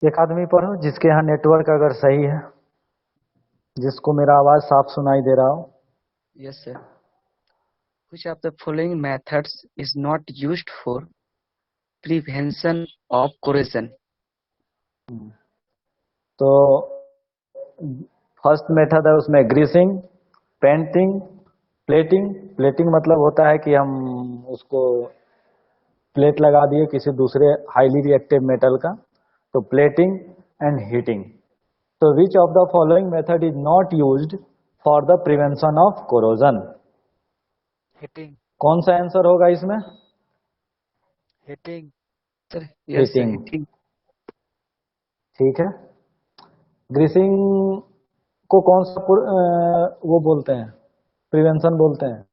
एक आदमी पर हो जिसके यहाँ नेटवर्क अगर सही है, जिसको मेरा आवाज साफ सुनाई दे रहा हो। Yes, sir. Which of the following methods is not used for prevention of corrosion? तो फर्स्ट मेथड है उसमें ग्रीसिंग, पेंटिंग, प्लेटिंग। प्लेटिंग मतलब होता है कि हम उसको प्लेट लगा दिए किसी दूसरे हाईली रिएक्टिव मेटल का, तो प्लेटिंग एंड हीटिंग। तो which of the following method is not used for the prevention of corrosion? Heating. कौन सा आंसर होगा इसमें? Heating. Sir, yes, sir, heating. heating. ठीक है। ग्रीसिंग को कौन सा वो बोलते हैं, प्रिवेंशन बोलते हैं?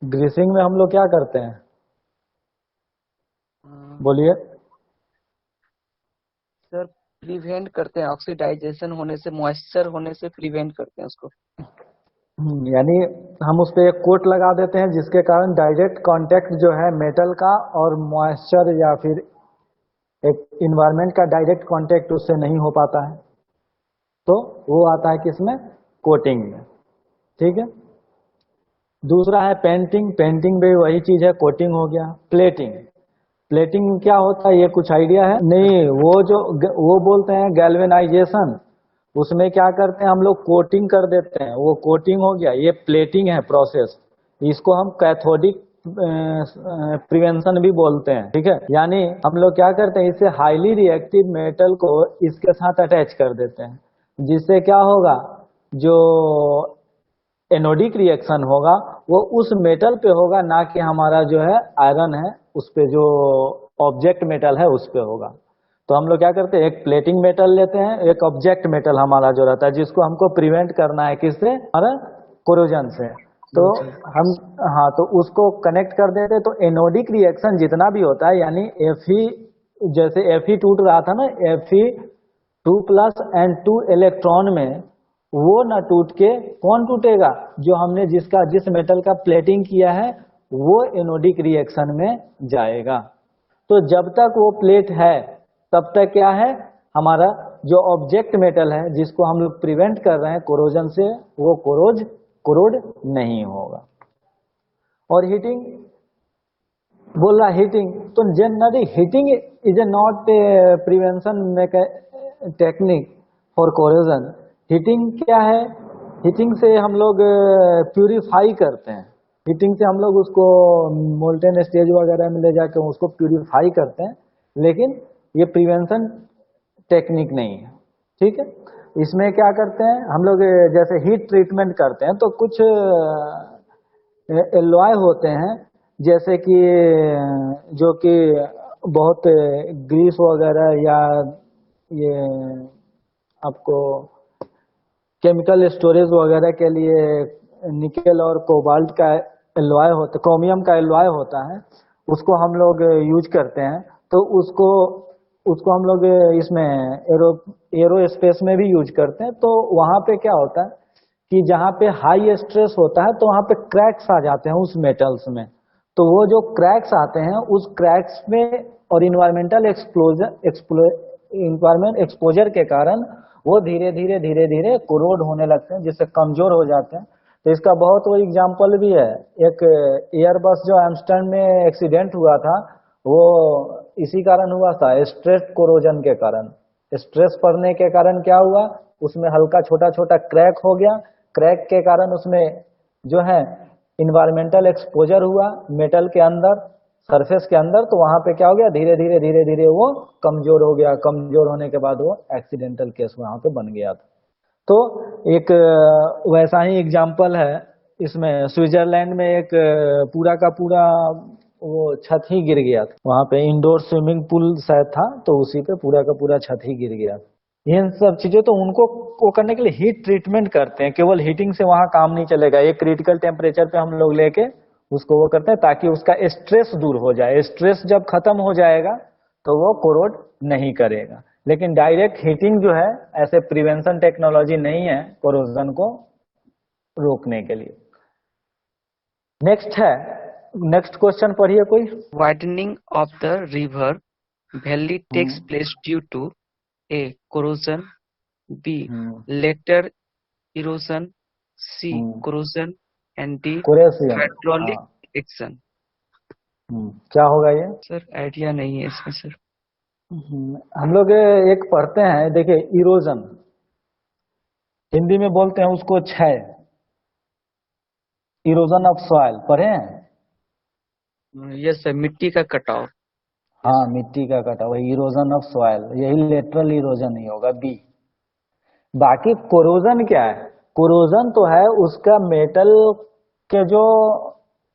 ग्रीसिंग में हम लोग क्या करते हैं, बोलिए। सर, प्रिवेंट करते हैं ऑक्सीडाइजेशन होने से, मॉइस्चर होने से प्रिवेंट करते हैं उसको। यानी हम उस पर एक कोट लगा देते हैं जिसके कारण डायरेक्ट कांटेक्ट जो है मेटल का और मॉइस्चर या फिर एक इन्वायरमेंट का डायरेक्ट कांटेक्ट उससे नहीं हो पाता है, तो वो आता है किसमें? कोटिंग में। ठीक है। दूसरा है पेंटिंग। पेंटिंग भी वही चीज है, कोटिंग हो गया। प्लेटिंग, प्लेटिंग क्या होता है, ये कुछ आइडिया है? नहीं, वो बोलते हैं गैल्वेनाइजेशन। उसमें क्या करते हैं हम लोग, कोटिंग कर देते हैं, वो कोटिंग हो गया। ये प्लेटिंग है प्रोसेस, इसको हम कैथोडिक प्रिवेंशन भी बोलते हैं। ठीक है। यानी हम लोग क्या करते हैं, इससे हाईली रिएक्टिव मेटल को इसके साथ अटैच कर देते हैं, जिससे क्या होगा, जो एनोडिक रिएक्शन होगा वो उस मेटल पे होगा, ना कि हमारा जो है आयरन है उस पे, जो ऑब्जेक्ट मेटल है उस पे होगा। तो हम लोग क्या करते हैं, एक प्लेटिंग मेटल लेते हैं, एक ऑब्जेक्ट मेटल हमारा जो रहता है, जिसको हमको प्रिवेंट करना है किससे, हमारा कोरोजन से। तो हम, हाँ, तो उसको कनेक्ट कर देते। तो एनोडिक रिएक्शन जितना भी होता है, यानी Fe, जैसे Fe टूट रहा था ना, Fe2+ एंड 2 इलेक्ट्रॉन में, वो ना टूट के कौन टूटेगा, जो हमने जिस मेटल का प्लेटिंग किया है वो एनोडिक रिएक्शन में जाएगा। तो जब तक वो प्लेट है तब तक क्या है, हमारा जो ऑब्जेक्ट मेटल है जिसको हम लोग प्रिवेंट कर रहे हैं कोरोजन से, वो कोरोड नहीं होगा। और हीटिंग बोल रहा, हीटिंग तो generally heating is a not prevention technique for corrosion. Heating क्या है, हीटिंग से हम लोग प्यूरिफाई करते हैं। हीटिंग से हम लोग उसको मोल्टेन स्टेज वगैरह में ले जाके उसको प्यूरिफाई करते हैं, लेकिन ये प्रिवेंशन टेक्निक नहीं है। ठीक है। इसमें क्या करते हैं हम लोग, जैसे हीट ट्रीटमेंट करते हैं तो कुछ एलॉय होते हैं, जैसे कि जो कि बहुत ग्रीस वगैरह या ये आपको केमिकल स्टोरेज वगैरह के लिए निकेल और कोबाल्ट का एलॉय होता, क्रोमियम का एलॉय होता है, उसको हम लोग यूज करते हैं। तो उसको हम लोग इसमें एरो स्पेस में भी यूज करते हैं। तो वहां पे क्या होता है कि जहाँ पे हाई स्ट्रेस होता है तो वहां पे क्रैक्स आ जाते हैं उस मेटल्स में। तो वो जो क्रैक्स आते हैं उस क्रैक्स में और इन्वायरमेंटल एक्सपोजर के कारण वो धीरे धीरे कोरोड होने लगते हैं, जिससे कमजोर हो जाते हैं। तो इसका बहुत वो एग्जाम्पल भी है, एक एयरबस जो एम्स्टर्डम में एक्सीडेंट हुआ था, वो इसी कारण हुआ था, स्ट्रेस कोरोजन के कारण। स्ट्रेस पड़ने के कारण क्या हुआ, उसमें हल्का छोटा छोटा क्रैक हो गया। क्रैक के कारण उसमें जो है इन्वायरमेंटल एक्सपोजर हुआ मेटल के अंदर, सरफेस के अंदर। तो वहां पे क्या हो गया, धीरे धीरे वो कमजोर हो गया। कमजोर होने के बाद वो एक्सीडेंटल केस वहां पे बन गया था। तो एक वैसा ही एग्जाम्पल है, इसमें स्विट्जरलैंड में एक पूरा का पूरा वो छत ही गिर गया था। वहां पे इंडोर स्विमिंग पूल शायद था, तो उसी पे पूरा का पूरा छत ही गिर गया था। इन सब चीजें तो उनको वो करने के लिए हीट ट्रीटमेंट करते हैं। केवल हीटिंग से वहां काम नहीं चलेगा, एक क्रिटिकल टेम्परेचर पे हम लोग लेके उसको वो करते हैं ताकि उसका स्ट्रेस दूर हो जाए। स्ट्रेस जब खत्म हो जाएगा तो वो कोरोड नहीं करेगा। लेकिन डायरेक्ट हीटिंग जो है, ऐसे प्रिवेंशन टेक्नोलॉजी नहीं है कोरोजन को रोकने के लिए। नेक्स्ट है नेक्स्ट क्वेश्चन पढ़िए कोई। Widening of the river valley takes hmm place due to A. Corrosion, B. Hmm Later erosion, C. Hmm Corrosion, and D. कुरेशियन। हाँ। Hydraulic action. क्या होगा ये? सर आइडिया नहीं है इसमें सर। हम लोग एक पढ़ते हैं, देखिए, इरोजन हिंदी में बोलते हैं उसको क्षय, इरोजन ऑफ सॉइल पढ़े हैं? यस सर, मिट्टी का कटाव। हाँ, मिट्टी का कटाव, इरोजन ऑफ सॉइल, यही लेटरल इरोजन ही होगा, बी। बाकी कोरोजन क्या है? कोरोजन तो है उसका मेटल के जो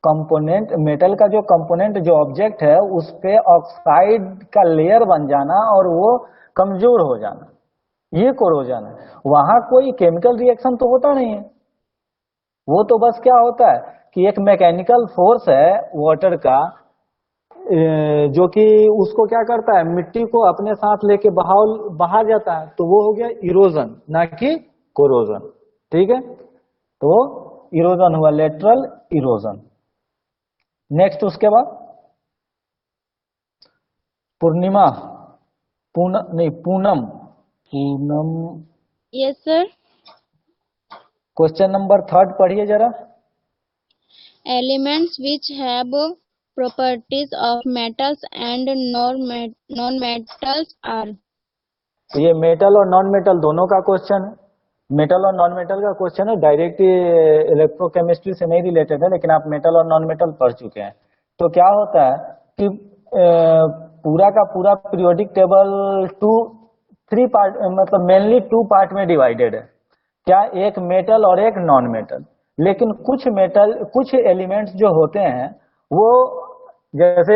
कंपोनेंट, मेटल का जो कंपोनेंट, जो ऑब्जेक्ट है, उस पे ऑक्साइड का लेयर बन जाना और वो कमजोर हो जाना, ये कोरोजन है। वहां कोई केमिकल रिएक्शन तो होता नहीं है, वो तो बस क्या होता है कि एक मैकेनिकल फोर्स है वाटर का, जो कि उसको क्या करता है, मिट्टी को अपने साथ लेके बाहर जाता है, तो वो हो गया इरोजन, ना कि कोरोजन। ठीक है, तो इरोजन हुआ लेटरल इरोजन। नेक्स्ट उसके बाद पूर्णिमा, नहीं, Poonam, Poonam, Yes, sir. Question number 3 पढ़िए जरा। Elements which have properties of metals and non-metals are. तो ये मेटल और नॉन मेटल दोनों का क्वेश्चन है, मेटल और नॉन मेटल का क्वेश्चन है, डायरेक्ट इलेक्ट्रोकेमिस्ट्री से नहीं रिलेटेड है, लेकिन आप मेटल और नॉन मेटल पढ़ चुके हैं। तो क्या होता है कि पूरा का पूरा पीरियोडिक टेबल टू 3 पार्ट, मतलब मेनली 2 पार्ट में डिवाइडेड है। क्या? एक मेटल और एक नॉन मेटल। लेकिन कुछ मेटल, कुछ एलिमेंट्स जो होते हैं वो, जैसे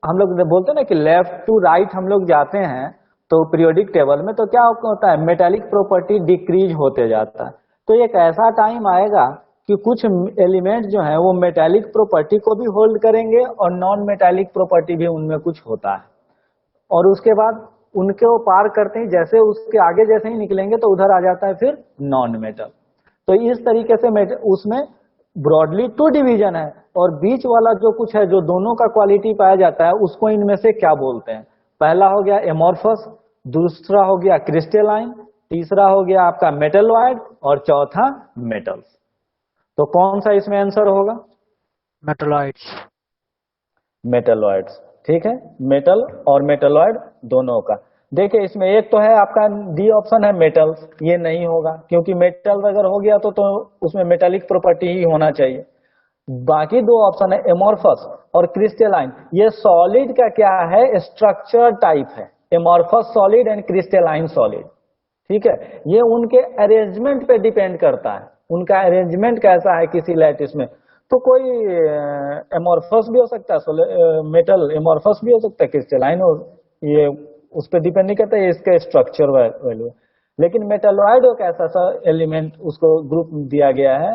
हम लोग बोलते हैं ना कि लेफ्ट टू राइट हम लोग जाते हैं तो पीरियोडिक टेबल में, तो क्या होता है, मेटेलिक प्रॉपर्टी डिक्रीज होते जाता है। तो एक ऐसा टाइम आएगा कि कुछ एलिमेंट जो है वो मेटेलिक प्रॉपर्टी को भी होल्ड करेंगे और नॉन मेटेलिक प्रॉपर्टी भी उनमें कुछ होता है, और उसके बाद उनके वो पार करते ही, जैसे उसके आगे जैसे ही निकलेंगे तो उधर आ जाता है फिर नॉन मेटल। तो इस तरीके से उसमें ब्रॉडली 2 डिवीजन है, और बीच वाला जो कुछ है, जो दोनों का क्वालिटी पाया जाता है, उसको इनमें से क्या बोलते हैं? पहला हो गया एमोर्फस, दूसरा हो गया क्रिस्टलाइन, तीसरा हो गया आपका मेटलॉइड, और चौथा मेटल्स। तो कौन सा इसमें आंसर होगा? मेटलॉइड्स। मेटलॉइड्स। ठीक है, मेटल और मेटलॉइड दोनों का। देखिए इसमें एक तो है आपका डी ऑप्शन है मेटल्स, ये नहीं होगा, क्योंकि मेटल अगर हो गया तो उसमें मेटालिक प्रॉपर्टी ही होना चाहिए। बाकी 2 ऑप्शन है एमोर्फस और क्रिस्टलाइन। ये सॉलिड का क्या है, स्ट्रक्चर टाइप है, amorphous solid and crystalline solid. ठीक है, ये उनके अरेंजमेंट पे डिपेंड करता है, उनका अरेंजमेंट कैसा है किसी लैटिस में। तो कोई एमोर्फस भी हो सकता है, मेटल एमोर्फस भी हो सकता है, क्रिस्टलाइन हो, ये उस पर डिपेंड नहीं करता, ये इसका स्ट्रक्चर वैल्यू है। लेकिन मेटलॉइड एक ऐसा सा एलिमेंट, उसको ग्रुप दिया गया है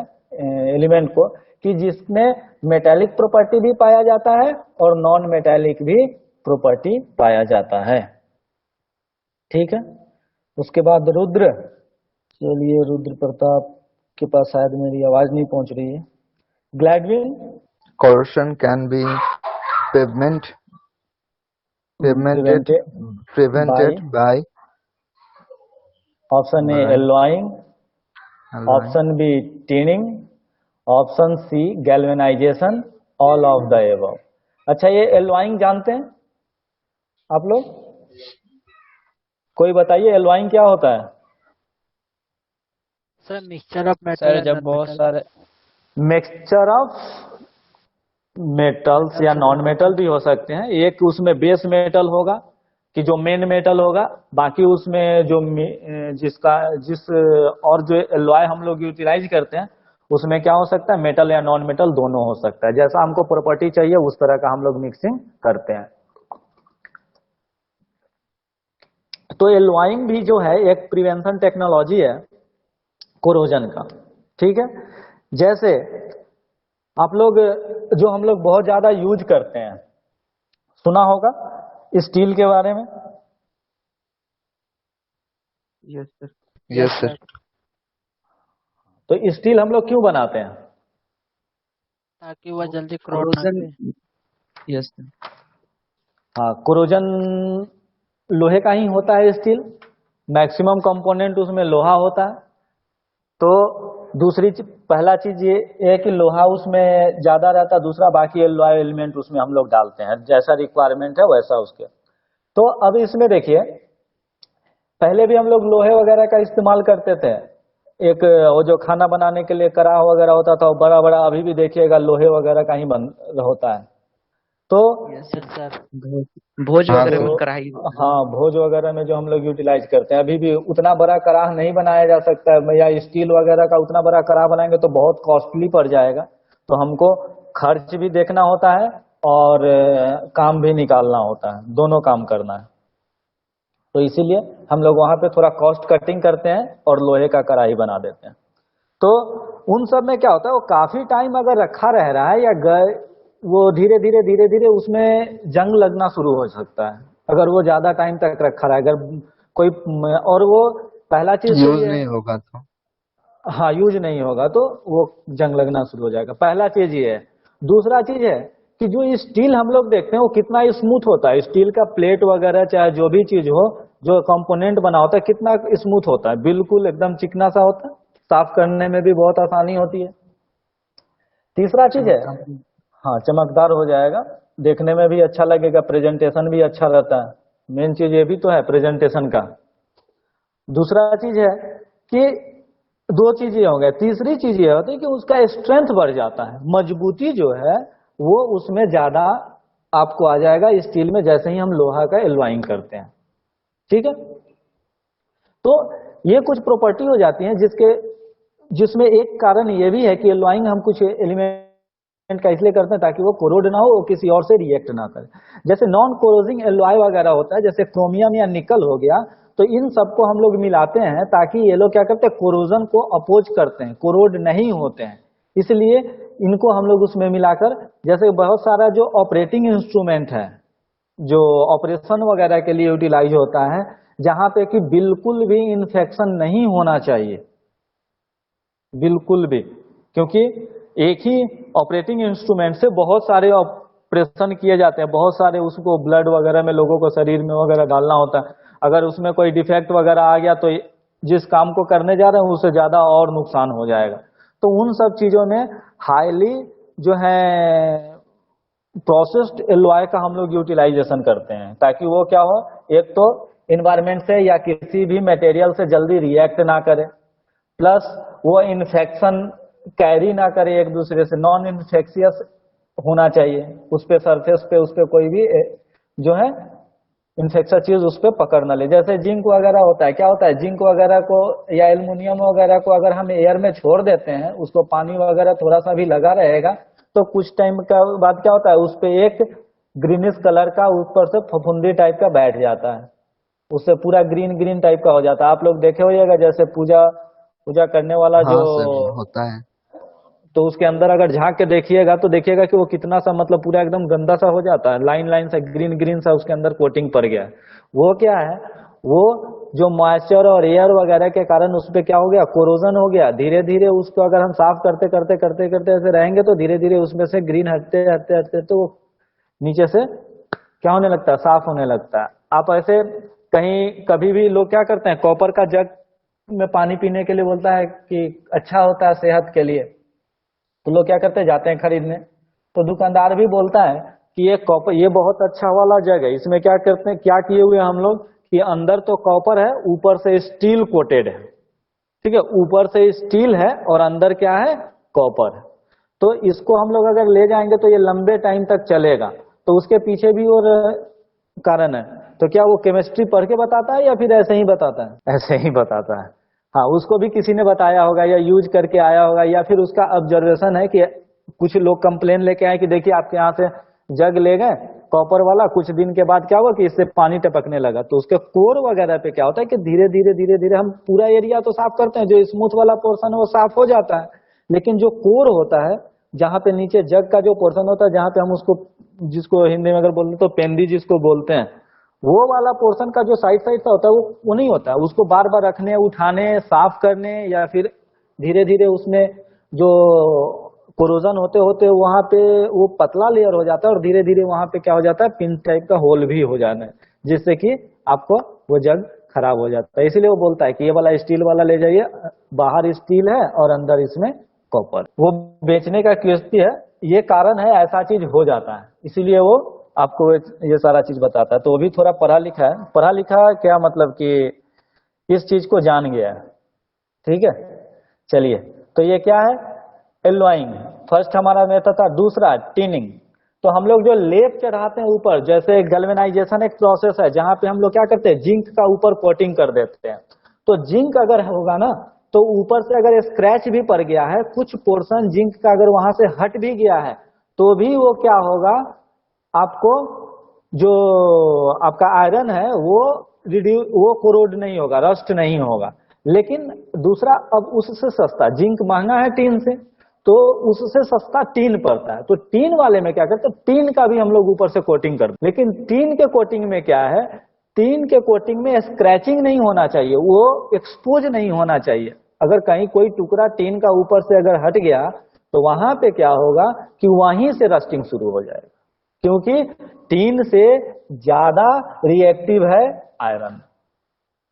एलिमेंट को, कि जिसमें मेटेलिक प्रॉपर्टी भी पाया जाता है और नॉन मेटेलिक भी प्रॉपर्टी पाया जाता है। ठीक है, उसके बाद रुद्र, चलिए रुद्र प्रताप के पास शायद मेरी आवाज नहीं पहुंच रही है। Gladwin, Corrosion can be pavement, prevented by by option A by alloying, alloying. Option B tinning, option C galvanization, all of the above. अच्छा, ये एल्लॉइंग जानते हैं आप लोग? कोई बताइए एल्लॉइंग क्या होता है? Sir mixture of metal sir and जब नॉन बहुत मेटल। सारे मिक्सचर ऑफ मेटल्स या नॉन मेटल भी हो सकते हैं। एक उसमें बेस मेटल होगा कि जो मेन मेटल होगा, बाकी उसमें जो जिस और जो एलॉय हम लोग यूटिलाइज करते हैं उसमें क्या हो सकता है, मेटल या नॉन मेटल दोनों हो सकता है। जैसा हमको प्रॉपर्टी चाहिए उस तरह का हम लोग मिक्सिंग करते हैं। तो एलॉइंग भी जो है एक प्रिवेंशन टेक्नोलॉजी है कोरोजन का। ठीक है, जैसे आप लोग, जो हम लोग बहुत ज्यादा यूज करते हैं, सुना होगा स्टील के बारे में। Yes sir. Yes, sir. तो स्टील हम लोग क्यों बनाते हैं? ताकि वह जल्दी corrode ना corrosion, करे। yes sir. हाँ, कोरोजन लोहे का ही होता है स्टील, मैक्सिमम कंपोनेंट उसमें लोहा होता है। तो पहला चीज ये है कि लोहा उसमें ज्यादा रहता है, दूसरा बाकी एलॉय एलिमेंट उसमें हम लोग डालते हैं जैसा रिक्वायरमेंट है वैसा उसके। तो अब इसमें देखिए, पहले भी हम लोग लोहे वगैरह का इस्तेमाल करते थे। एक वो जो खाना बनाने के लिए कढ़ाई वगैरह होता था वो बड़ा बड़ा, अभी भी देखिएगा लोहे वगैरह का ही बन होता है। तो Yes यस sir. सर। भोज हाँ वगैरह में तो कढ़ाई होता है। हाँ, भोज वगैरह में जो हम लोग यूटिलाइज करते हैं, अभी भी उतना बड़ा कढ़ाई नहीं बनाया जा सकता है, या स्टील वगैरह का उतना बड़ा कढ़ाई बनाएंगे तो बहुत कॉस्टली पड़ जाएगा। तो हमको खर्च भी देखना होता है और काम भी निकालना होता है, दोनों काम करना है। तो इसीलिए हम लोग वहां पे थोड़ा कॉस्ट कटिंग करते हैं और लोहे का कढ़ाई बना देते हैं। तो उन सब में क्या होता है, वो काफी टाइम अगर रखा रह रहा है या वो धीरे धीरे उसमें जंग लगना शुरू हो सकता है अगर वो ज्यादा टाइम तक रखा रहा है। अगर कोई और वो पहला चीज तो यूज ये है, नहीं होगा तो। हाँ यूज नहीं होगा तो वो जंग लगना शुरू हो जाएगा, पहला चीज ये है। दूसरा चीज है कि जो स्टील हम लोग देखते हैं वो कितना स्मूथ होता है, स्टील का प्लेट वगैरह चाहे जो भी चीज हो, जो कंपोनेंट बना होता है कितना स्मूथ होता है, बिल्कुल एकदम चिकना सा होता है, साफ करने में भी बहुत आसानी होती है। तीसरा चीज है, चमकदार। हाँ चमकदार हो जाएगा, देखने में भी अच्छा लगेगा, प्रेजेंटेशन भी अच्छा रहता है। मेन चीज ये भी तो है प्रेजेंटेशन का। दूसरा चीज है कि दो चीजें हो गए, तीसरी चीज ये होती है कि उसका स्ट्रेंथ बढ़ जाता है, मजबूती जो है वो उसमें ज्यादा आपको आ जाएगा स्टील में, जैसे ही हम लोहा का एल्वाइंग करते हैं। ठीक है, तो ये कुछ प्रॉपर्टी हो जाती है जिसमें एक कारण ये भी है कि एल्वाइंग हम कुछ एलिमेंट का इसलिए करते हैं ताकि वो कोरोड ना हो, वो किसी और से रिएक्ट ना करे। जैसे नॉन कोरोजिंग एलॉय वगैरह होता है, जैसे क्रोमियम या निकल हो गया, तो इन सबको हम लोग मिलाते हैं ताकि ये लोग क्या करते हैं, कोरोजन को अपोज करते हैं, कोरोड नहीं होते हैं। इसलिए इनको हम लोग उसमें मिलाकर, जैसे बहुत सारा जो ऑपरेटिंग इंस्ट्रूमेंट है जो ऑपरेशन वगैरह के लिए यूटिलाइज होता है, जहां पे कि बिल्कुल भी इंफेक्शन नहीं होना चाहिए, बिल्कुल भी, क्योंकि एक ही ऑपरेटिंग इंस्ट्रूमेंट से बहुत सारे ऑपरेशन किए जाते हैं, बहुत सारे उसको ब्लड वगैरह में लोगों को शरीर में वगैरह डालना होता है। अगर उसमें कोई डिफेक्ट वगैरह आ गया तो जिस काम को करने जा रहे हैं उससे ज्यादा और नुकसान हो जाएगा। तो उन सब चीजों में हाईली जो है प्रोसेस्ड एलॉय का हम लोग यूटिलाइजेशन करते हैं, ताकि वो क्या हो, एक तो इन्वायरमेंट से या किसी भी मटेरियल से जल्दी रिएक्ट ना करे, प्लस वो इन्फेक्शन कैरी ना करे एक दूसरे से, नॉन इन्फेक्शियस होना चाहिए, उस पे सरफेस पे उस पे कोई भी जो है इन्फेक्शन चीज उस पे पकड़ ना ले। जैसे जिंक वगैरह होता है, क्या होता है, जिंक वगैरह को या एल्युमिनियम वगैरह को अगर हम एयर में छोड़ देते हैं, उसको पानी वगैरह थोड़ा सा भी लगा रहेगा तो कुछ टाइम का बाद क्या होता है, उस पे एक ग्रीनिश कलर का ऊपर से फफूंदी टाइप का बैठ जाता है, उससे पूरा ग्रीन ग्रीन टाइप का हो जाता है। आप लोग देखे होइएगा जैसे पूजा पूजा करने वाला जो, हाँ सर, होता है। तो उसके अंदर अगर झांक के देखिएगा तो देखिएगा कि वो कितना सा मतलब पूरा एकदम गंदा सा हो जाता है, लाइन लाइन सा ग्रीन ग्रीन सा उसके अंदर कोटिंग पड़ गया है। वो क्या है, वो जो मॉइस्चर और एयर वगैरह के कारण उस पे क्या हो गया, कोरोजन हो गया। धीरे धीरे उसको अगर हम साफ करते करते करते करते ऐसे रहेंगे तो धीरे धीरे उसमें से ग्रीन हटते हटते हटते तो वो नीचे से क्या होने लगता है, साफ होने लगता है। आप ऐसे कहीं कभी भी लोग क्या करते हैं, कॉपर का जग में पानी पीने के लिए बोलता है कि अच्छा होता है सेहत के लिए, तो लोग क्या करते हैं, जाते हैं खरीदने, तो दुकानदार भी बोलता है कि ये कॉपर, ये बहुत अच्छा वाला जग है, इसमें क्या करते हैं, क्या किए हुए हम लोग कि अंदर तो कॉपर है, ऊपर से स्टील कोटेड है, ठीक है, ऊपर से स्टील है और अंदर क्या है, कॉपर है। तो इसको हम लोग अगर ले जाएंगे तो ये लंबे टाइम तक चलेगा। तो उसके पीछे भी और कारण है। तो क्या वो केमिस्ट्री पढ़ के बताता है या फिर ऐसे ही बताता है, ऐसे ही बताता है। हाँ, उसको भी किसी ने बताया होगा या यूज करके आया होगा, या फिर उसका ऑब्जर्वेशन है कि कुछ लोग कंप्लेन लेके आए कि देखिए आपके यहाँ से जग ले गए कॉपर वाला, कुछ दिन के बाद क्या हुआ कि इससे पानी टपकने लगा। तो उसके कोर वगैरह पे क्या होता है कि धीरे धीरे धीरे धीरे हम पूरा एरिया तो साफ करते हैं, जो स्मूथ वाला पोर्शन है वो साफ हो जाता है, लेकिन जो कोर होता है, जहां पे नीचे जग का जो पोर्शन होता है, जहां पे हम उसको, जिसको हिंदी में अगर बोलते तो पेंदी जिसको बोलते हैं, वो वाला पोर्शन का जो साइड साइड का होता है वो नहीं होता है। उसको बार बार रखने, उठाने, साफ करने, या फिर धीरे धीरे उसमें जो कोरोजन होते होते वहां पे वो पतला लेयर हो जाता है और धीरे धीरे वहां पे क्या हो जाता है, पिन टाइप का होल भी हो जाना है, जिससे कि आपको वो जग खराब हो जाता है। इसीलिए वो बोलता है कि ये वाला स्टील वाला ले जाइए, बाहर स्टील है और अंदर इसमें कॉपर। वो बेचने का क्यूस्टी है, ये कारण है ऐसा चीज हो जाता है, इसीलिए वो आपको ये सारा चीज बताता है। तो वो भी थोड़ा पढ़ा लिखा है। पढ़ा लिखा क्या मतलब कि इस चीज को जान गया है। ठीक है, चलिए, तो ये क्या है, एल्लोइंग फर्स्ट हमारा मेथड था। दूसरा टिनिंग। तो हम लोग जो लेप चढ़ाते हैं ऊपर, जैसे गैल्वेनाइजेशन एक प्रोसेस है जहां पे हम लोग क्या करते हैं, जिंक का ऊपर कोटिंग कर देते हैं। तो जिंक अगर होगा ना, तो ऊपर से अगर स्क्रैच भी पड़ गया है, कुछ पोर्शन जिंक का अगर वहां से हट भी गया है, तो भी वो क्या होगा, आपको जो आपका आयरन है वो कोरोड नहीं होगा, रस्ट नहीं होगा। लेकिन दूसरा, अब उससे सस्ता जिंक महंगा है टीन से, तो उससे सस्ता टीन पड़ता है। तो टीन वाले में क्या करते हैं, टीन का भी हम लोग ऊपर से कोटिंग करते हैं। लेकिन टीन के कोटिंग में क्या है, टीन के कोटिंग में स्क्रैचिंग नहीं होना चाहिए, वो एक्सपोज नहीं होना चाहिए। अगर कहीं कोई टुकड़ा टीन का ऊपर से अगर हट गया, तो वहां पे क्या होगा कि वहीं से रस्टिंग शुरू हो जाएगा, क्योंकि टीन से ज्यादा रिएक्टिव है आयरन,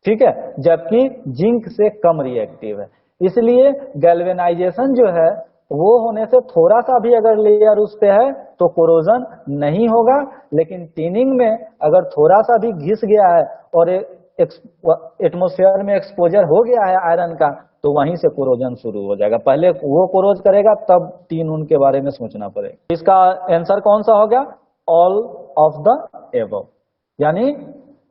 ठीक है, जबकि जिंक से कम रिएक्टिव है। इसलिए गैल्वेनाइजेशन जो है वो होने से थोड़ा सा भी अगर लेयर उस पे है तो कोरोजन नहीं होगा। लेकिन टीनिंग में अगर थोड़ा सा भी घिस गया है और एटमॉस्फेयर में एक्सपोजर हो गया है आयरन का, तो वहीं से कोरोजन शुरू हो जाएगा। पहले वो कोरोज करेगा, तब टीन उनके बारे में सोचना पड़ेगा। इसका आंसर कौन सा हो गया, ऑल ऑफ द एबव। यानी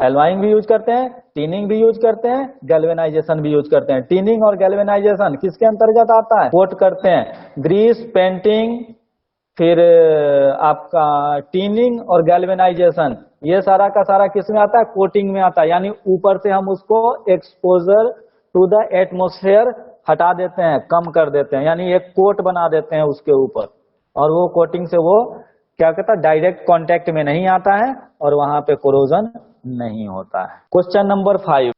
एल्वाइंग भी यूज करते हैं, टीनिंग भी यूज करते हैं, गैल्वेनाइजेशन भी यूज करते हैं। टीनिंग और गैल्वेनाइजेशन किसके अंतर्गत आता है, कोट करते हैं, ग्रीस पेंटिंग, फिर आपका टीनिंग और गैल्वेनाइजेशन, ये सारा का सारा किस में आता है, कोटिंग में आता है। यानी ऊपर से हम उसको एक्सपोजर टू द एटमोस्फेयर हटा देते हैं, कम कर देते हैं, यानी एक कोट बना देते हैं उसके ऊपर, और वो कोटिंग से वो क्या कहता है, डायरेक्ट कांटेक्ट में नहीं आता है और वहां पे कोरोजन नहीं होता है। क्वेश्चन नंबर 5,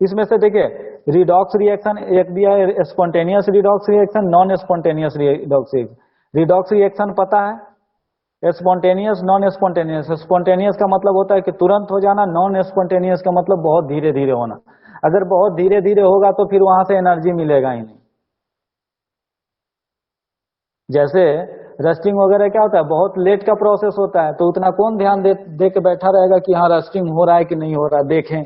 इसमें से देखिए, रिडॉक्स रिएक्शन एक दिया है, spontaneous redox reaction, non spontaneous redox reaction. Redox reaction पता है, स्पॉन्टेनियस, नॉन स्पॉन्टेनियस। स्पॉन्टेनियस का मतलब होता है कि तुरंत हो जाना, नॉन स्पॉन्टेनियस का मतलब बहुत धीरे धीरे होना। अगर बहुत धीरे धीरे होगा तो फिर वहां से एनर्जी मिलेगा ही नहीं। जैसे रस्टिंग वगैरह क्या होता है, बहुत लेट का प्रोसेस होता है, तो उतना कौन ध्यान दे के बैठा रहेगा कि हाँ रस्टिंग हो रहा है कि नहीं हो रहा है, देखें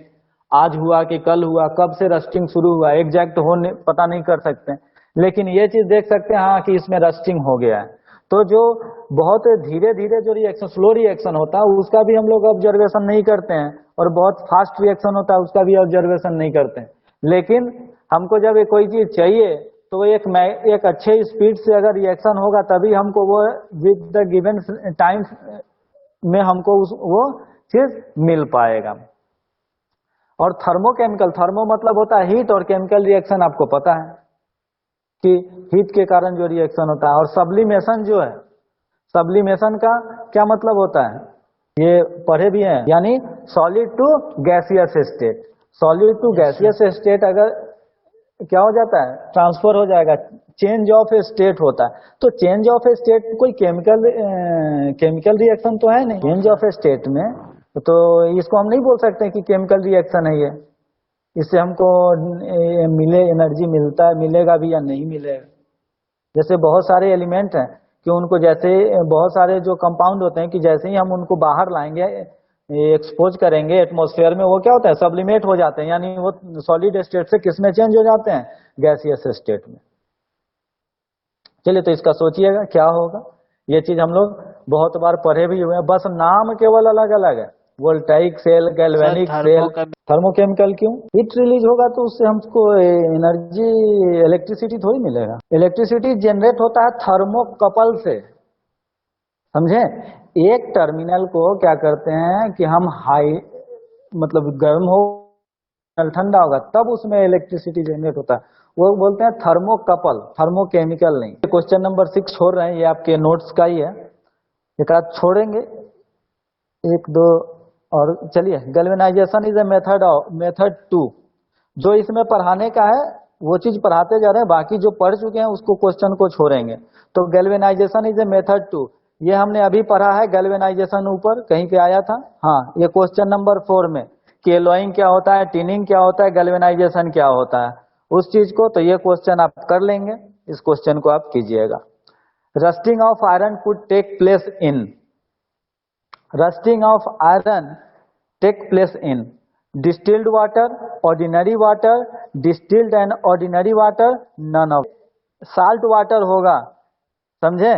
आज हुआ कि कल हुआ, कब से रस्टिंग शुरू हुआ, एग्जैक्ट पता नहीं कर सकते। लेकिन ये चीज देख सकते हैं हाँ कि इसमें रस्टिंग हो गया है। तो जो बहुत धीरे धीरे जो रिएक्शन, स्लो रिएक्शन होता है, उसका भी हम लोग ऑब्जर्वेशन नहीं करते हैं, और बहुत फास्ट रिएक्शन होता है उसका भी ऑब्जर्वेशन नहीं करते हैं। लेकिन हमको जब कोई चीज चाहिए तो एक अच्छे स्पीड से अगर रिएक्शन होगा, तभी हमको वो विद द गिवन टाइम में हमको वो चीज मिल पाएगा। और थर्मोकेमिकल, थर्मो मतलब होता है हीट, और केमिकल रिएक्शन आपको पता है कि हीट के कारण जो रिएक्शन होता है। और सब्लिमेशन जो है, सब्लिमेशन का क्या मतलब होता है, ये पढ़े भी हैं, यानी solid to gaseous state. Solid to gaseous state अगर क्या हो जाता है, ट्रांसफर हो जाएगा, चेंज ऑफ स्टेट होता है। तो चेंज ऑफ स्टेट कोई केमिकल रिएक्शन तो है नहीं, चेंज ऑफ स्टेट में तो इसको हम नहीं बोल सकते कि केमिकल रिएक्शन है ये। इससे हमको एनर्जी मिलेगा भी या नहीं मिलेगा। जैसे बहुत सारे एलिमेंट हैं कि उनको जैसे बहुत सारे जो कंपाउंड होते हैं कि जैसे ही हम उनको बाहर लाएंगे, एक्सपोज करेंगे एटमॉस्फेयर में, वो क्या होता है, सब्लिमेट हो जाते हैं, यानी वो सॉलिड स्टेट से किस में चेंज हो जाते हैं, गैसियस स्टेट में। चलिए, तो इसका सोचिएगा क्या होगा। ये चीज हम लोग बहुत बार पढ़े भी हुए हैं, बस नाम केवल अलग अलग है, voltaic cell, galvanic cell, thermochemical. क्यों, हीट रिलीज होगा तो उससे हमको एनर्जी, इलेक्ट्रिसिटी थोड़ी मिलेगा। इलेक्ट्रिसिटी जनरेट होता है थर्मोकपल से, समझे। एक टर्मिनल को क्या करते हैं कि हम हाई मतलब गर्म हो, ठंडा होगा, तब उसमें इलेक्ट्रिसिटी जनरेट होता है, वो बोलते हैं थर्मोकपल, थर्मोकेमिकल नहीं। क्वेश्चन नंबर 6 छोड़ रहे हैं, ये आपके नोट्स का ही है, एक आध छोड़ेंगे, एक दो और। चलिए, गैल्वेनाइजेशन इज ए मेथड 2, जो इसमें पढ़ाने का है, वो चीज पढ़ाते जा रहे हैं, बाकी जो पढ़ चुके हैं उसको क्वेश्चन को छोड़ेंगे। तो galvanization is a method to, ये हमने अभी पढ़ा है। गैल्वेनाइजेशन ऊपर कहीं पे आया था, हाँ ये क्वेश्चन नंबर 4 में कि एलॉइंग क्या होता है, टिनिंग क्या होता है, गैल्वेनाइजेशन क्या होता है उस चीज को। तो ये क्वेश्चन आप कर लेंगे, इस क्वेश्चन को आप कीजिएगा। Rusting of iron could take place in, rusting of iron take place in distilled water, ordinary water, distilled and ordinary water, none of. Salt water होगा, समझे?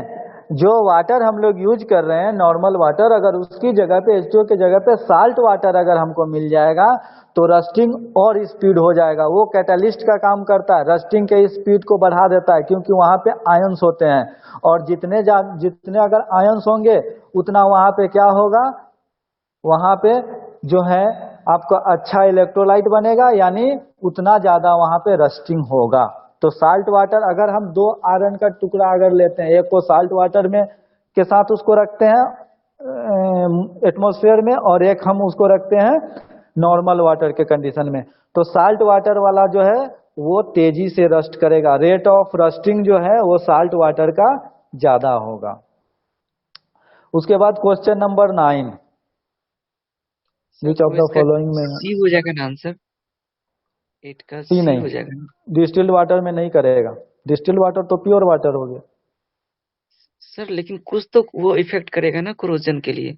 जो वाटर हम लोग यूज कर रहे हैं नॉर्मल वाटर, अगर उसकी जगह पे H2O की जगह पे साल्ट वाटर अगर हमको मिल जाएगा तो रस्टिंग और स्पीड हो जाएगा। वो कैटलिस्ट का काम करता है, रस्टिंग के स्पीड को बढ़ा देता है, क्योंकि वहां पे आयंस होते हैं और जितने अगर आयंस होंगे उतना वहां पे क्या होगा, वहां पे जो है आपका अच्छा इलेक्ट्रोलाइट बनेगा, यानी उतना ज्यादा वहां पे रस्टिंग होगा। तो साल्ट वाटर अगर हम 2 आयरन का टुकड़ा अगर लेते हैं, एक को साल्ट वाटर में के साथ उसको रखते हैं एटमॉस्फेयर में, और एक हम उसको रखते हैं नॉर्मल वाटर के कंडीशन में, तो साल्ट वाटर वाला जो है वो तेजी से रस्ट करेगा, रेट ऑफ रस्टिंग जो है वो साल्ट वाटर का ज्यादा होगा। उसके बाद question number 9, which of the following में सी हो जाएगा ना आंसर, 8 का सी सी नहीं, हो जाएगा ना डिस्टिल्ड वाटर में नहीं करेगा, डिस्टिल्ड वाटर तो प्योर वाटर हो गया। सर। लेकिन कुछ तो वो इफेक्ट करेगा ना कोरोजन के लिए,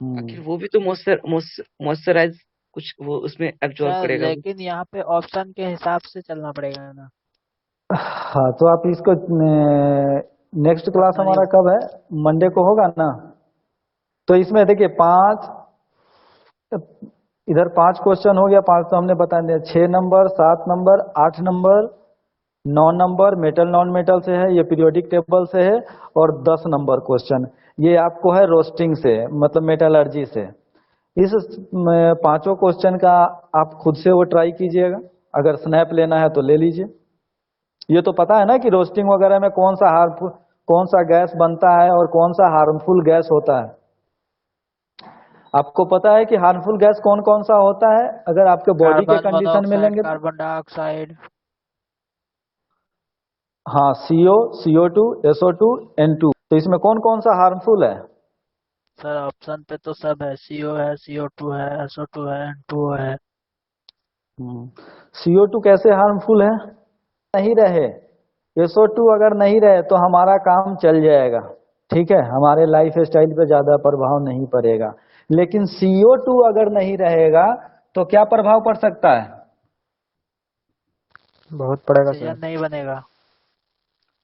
आखिर वो भी तो मॉइस्चराइज कुछ वो उसमें एब्जॉर्ब सर करेगा वो। लेकिन यहाँ पे ऑप्शन के हिसाब से चलना पड़ेगा ना। हाँ तो आप इसको नेक्स्ट क्लास हमारा कब है, मंडे को होगा ना। तो इसमें देखिए 5 इधर 5 क्वेश्चन हो गया, 5 तो हमने बता दिया, 6 number, 7 number, 8 number, 9 number metal non metal से है, ये पीरियोडिक टेबल से है, और 10 नंबर क्वेश्चन ये आपको है रोस्टिंग से, मतलब मेटलर्जी से। इस 5 क्वेश्चन का आप खुद से वो ट्राई कीजिएगा, अगर स्नैप लेना है तो ले लीजिए। ये तो पता है ना कि रोस्टिंग वगैरह में कौन सा गैस बनता है और कौन सा हार्मफुल गैस होता है। आपको पता है कि हार्मफुल गैस कौन कौन सा होता है अगर आपके बॉडी के कार्बन कंडीशन में मोनोऑक्साइड, लेंगे तो? Carbon dioxide. हाँ, CO, CO2, SO2, N2। तो इसमें कौन कौन सा हार्मफुल है? सर ऑप्शन पे तो सब है, CO है, CO2 है, SO2 है, N2O है। CO2 कैसे हार्मफुल है? नहीं रहे, SO2 अगर नहीं रहे तो हमारा काम चल जाएगा, ठीक है, हमारे लाइफ स्टाइल पे ज्यादा प्रभाव नहीं पड़ेगा। लेकिन CO2 अगर नहीं रहेगा तो क्या प्रभाव पड़ सकता है? बहुत पड़ेगा ऑक्सीजन सर। नहीं बनेगा।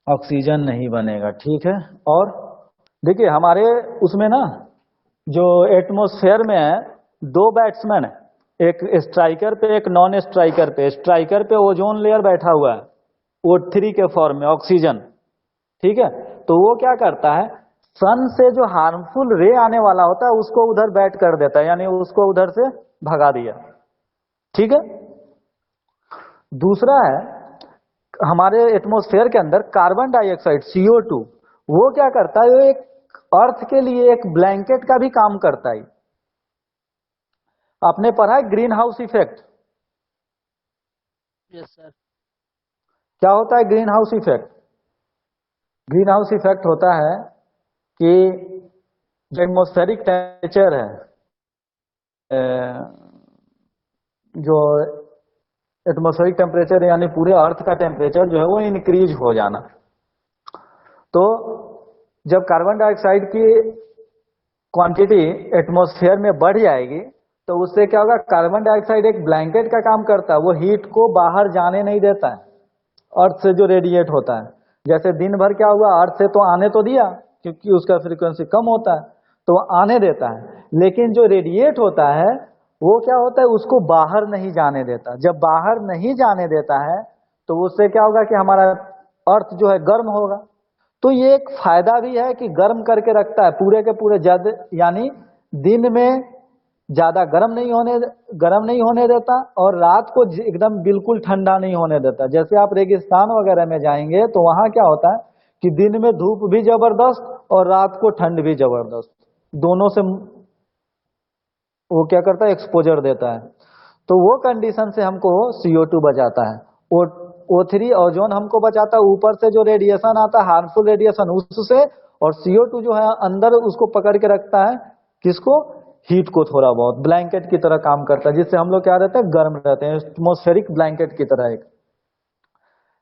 ऑक्सीजन नहीं बनेगा, ठीक है। और देखिए हमारे उसमें ना जो एटमॉस्फेयर में है 2 बैट्समैन, एक स्ट्राइकर पे एक नॉन स्ट्राइकर पे। स्ट्राइकर पे ओजोन लेयर बैठा हुआ है O3 के फॉर्म में, ऑक्सीजन, ठीक है। तो वो क्या करता है, सन से जो हार्मफुल रे आने वाला होता है उसको उधर बैट कर देता है, यानी उसको उधर से भगा दिया, ठीक है। दूसरा है हमारे एटमॉस्फेयर के अंदर कार्बन डाइऑक्साइड CO2, वो क्या करता है, वो एक अर्थ के लिए एक ब्लैंकेट का भी काम करता है। आपने पढ़ा है green house effect? Yes sir. क्या होता है green house effect? Green house effect होता है कि जो एटमॉस्फेरिक टेम्परेचर है, जो एटमॉस्फेरिक टेम्परेचर यानी पूरे अर्थ का टेम्परेचर जो है वो इंक्रीज हो जाना। तो जब कार्बन डाइऑक्साइड की क्वांटिटी एटमॉस्फेयर में बढ़ जाएगी तो उससे क्या होगा, कार्बन डाइऑक्साइड एक ब्लैंकेट का काम करता है, वो हीट को बाहर जाने नहीं देता है अर्थ से जो रेडिएट होता है। जैसे दिन भर क्या हुआ, अर्थ से तो आने तो दिया क्योंकि उसका फ्रीक्वेंसी कम होता है तो आने देता है, लेकिन जो रेडिएट होता है वो क्या होता है, उसको बाहर नहीं जाने देता। जब बाहर नहीं जाने देता है तो उससे क्या होगा कि हमारा अर्थ जो है गर्म होगा। तो ये एक फायदा भी है कि गर्म करके रखता है पूरे के पूरे, यानी दिन में ज्यादा गर्म नहीं होने देता और रात को एकदम बिल्कुल ठंडा नहीं होने देता। जैसे आप रेगिस्तान वगैरह में जाएंगे तो वहां क्या होता है कि दिन में धूप भी जबरदस्त और रात को ठंड भी जबरदस्त, दोनों से वो क्या करता है, एक्सपोजर देता है। तो वो कंडीशन से हमको CO2 बचाता है। O3 ओजोन हमको बचाता है, ऊपर से जो रेडिएशन आता है हार्मफुल रेडिएशन उससे, और CO2 जो है अंदर उसको पकड़ के रखता है, किसको, हीट को थोड़ा बहुत ब्लैंकेट की तरह काम करता है, जिससे हम लोग क्या रहते हैं, गर्म रहते हैं, एटमॉस्फेरिक ब्लैंकेट की तरह एक।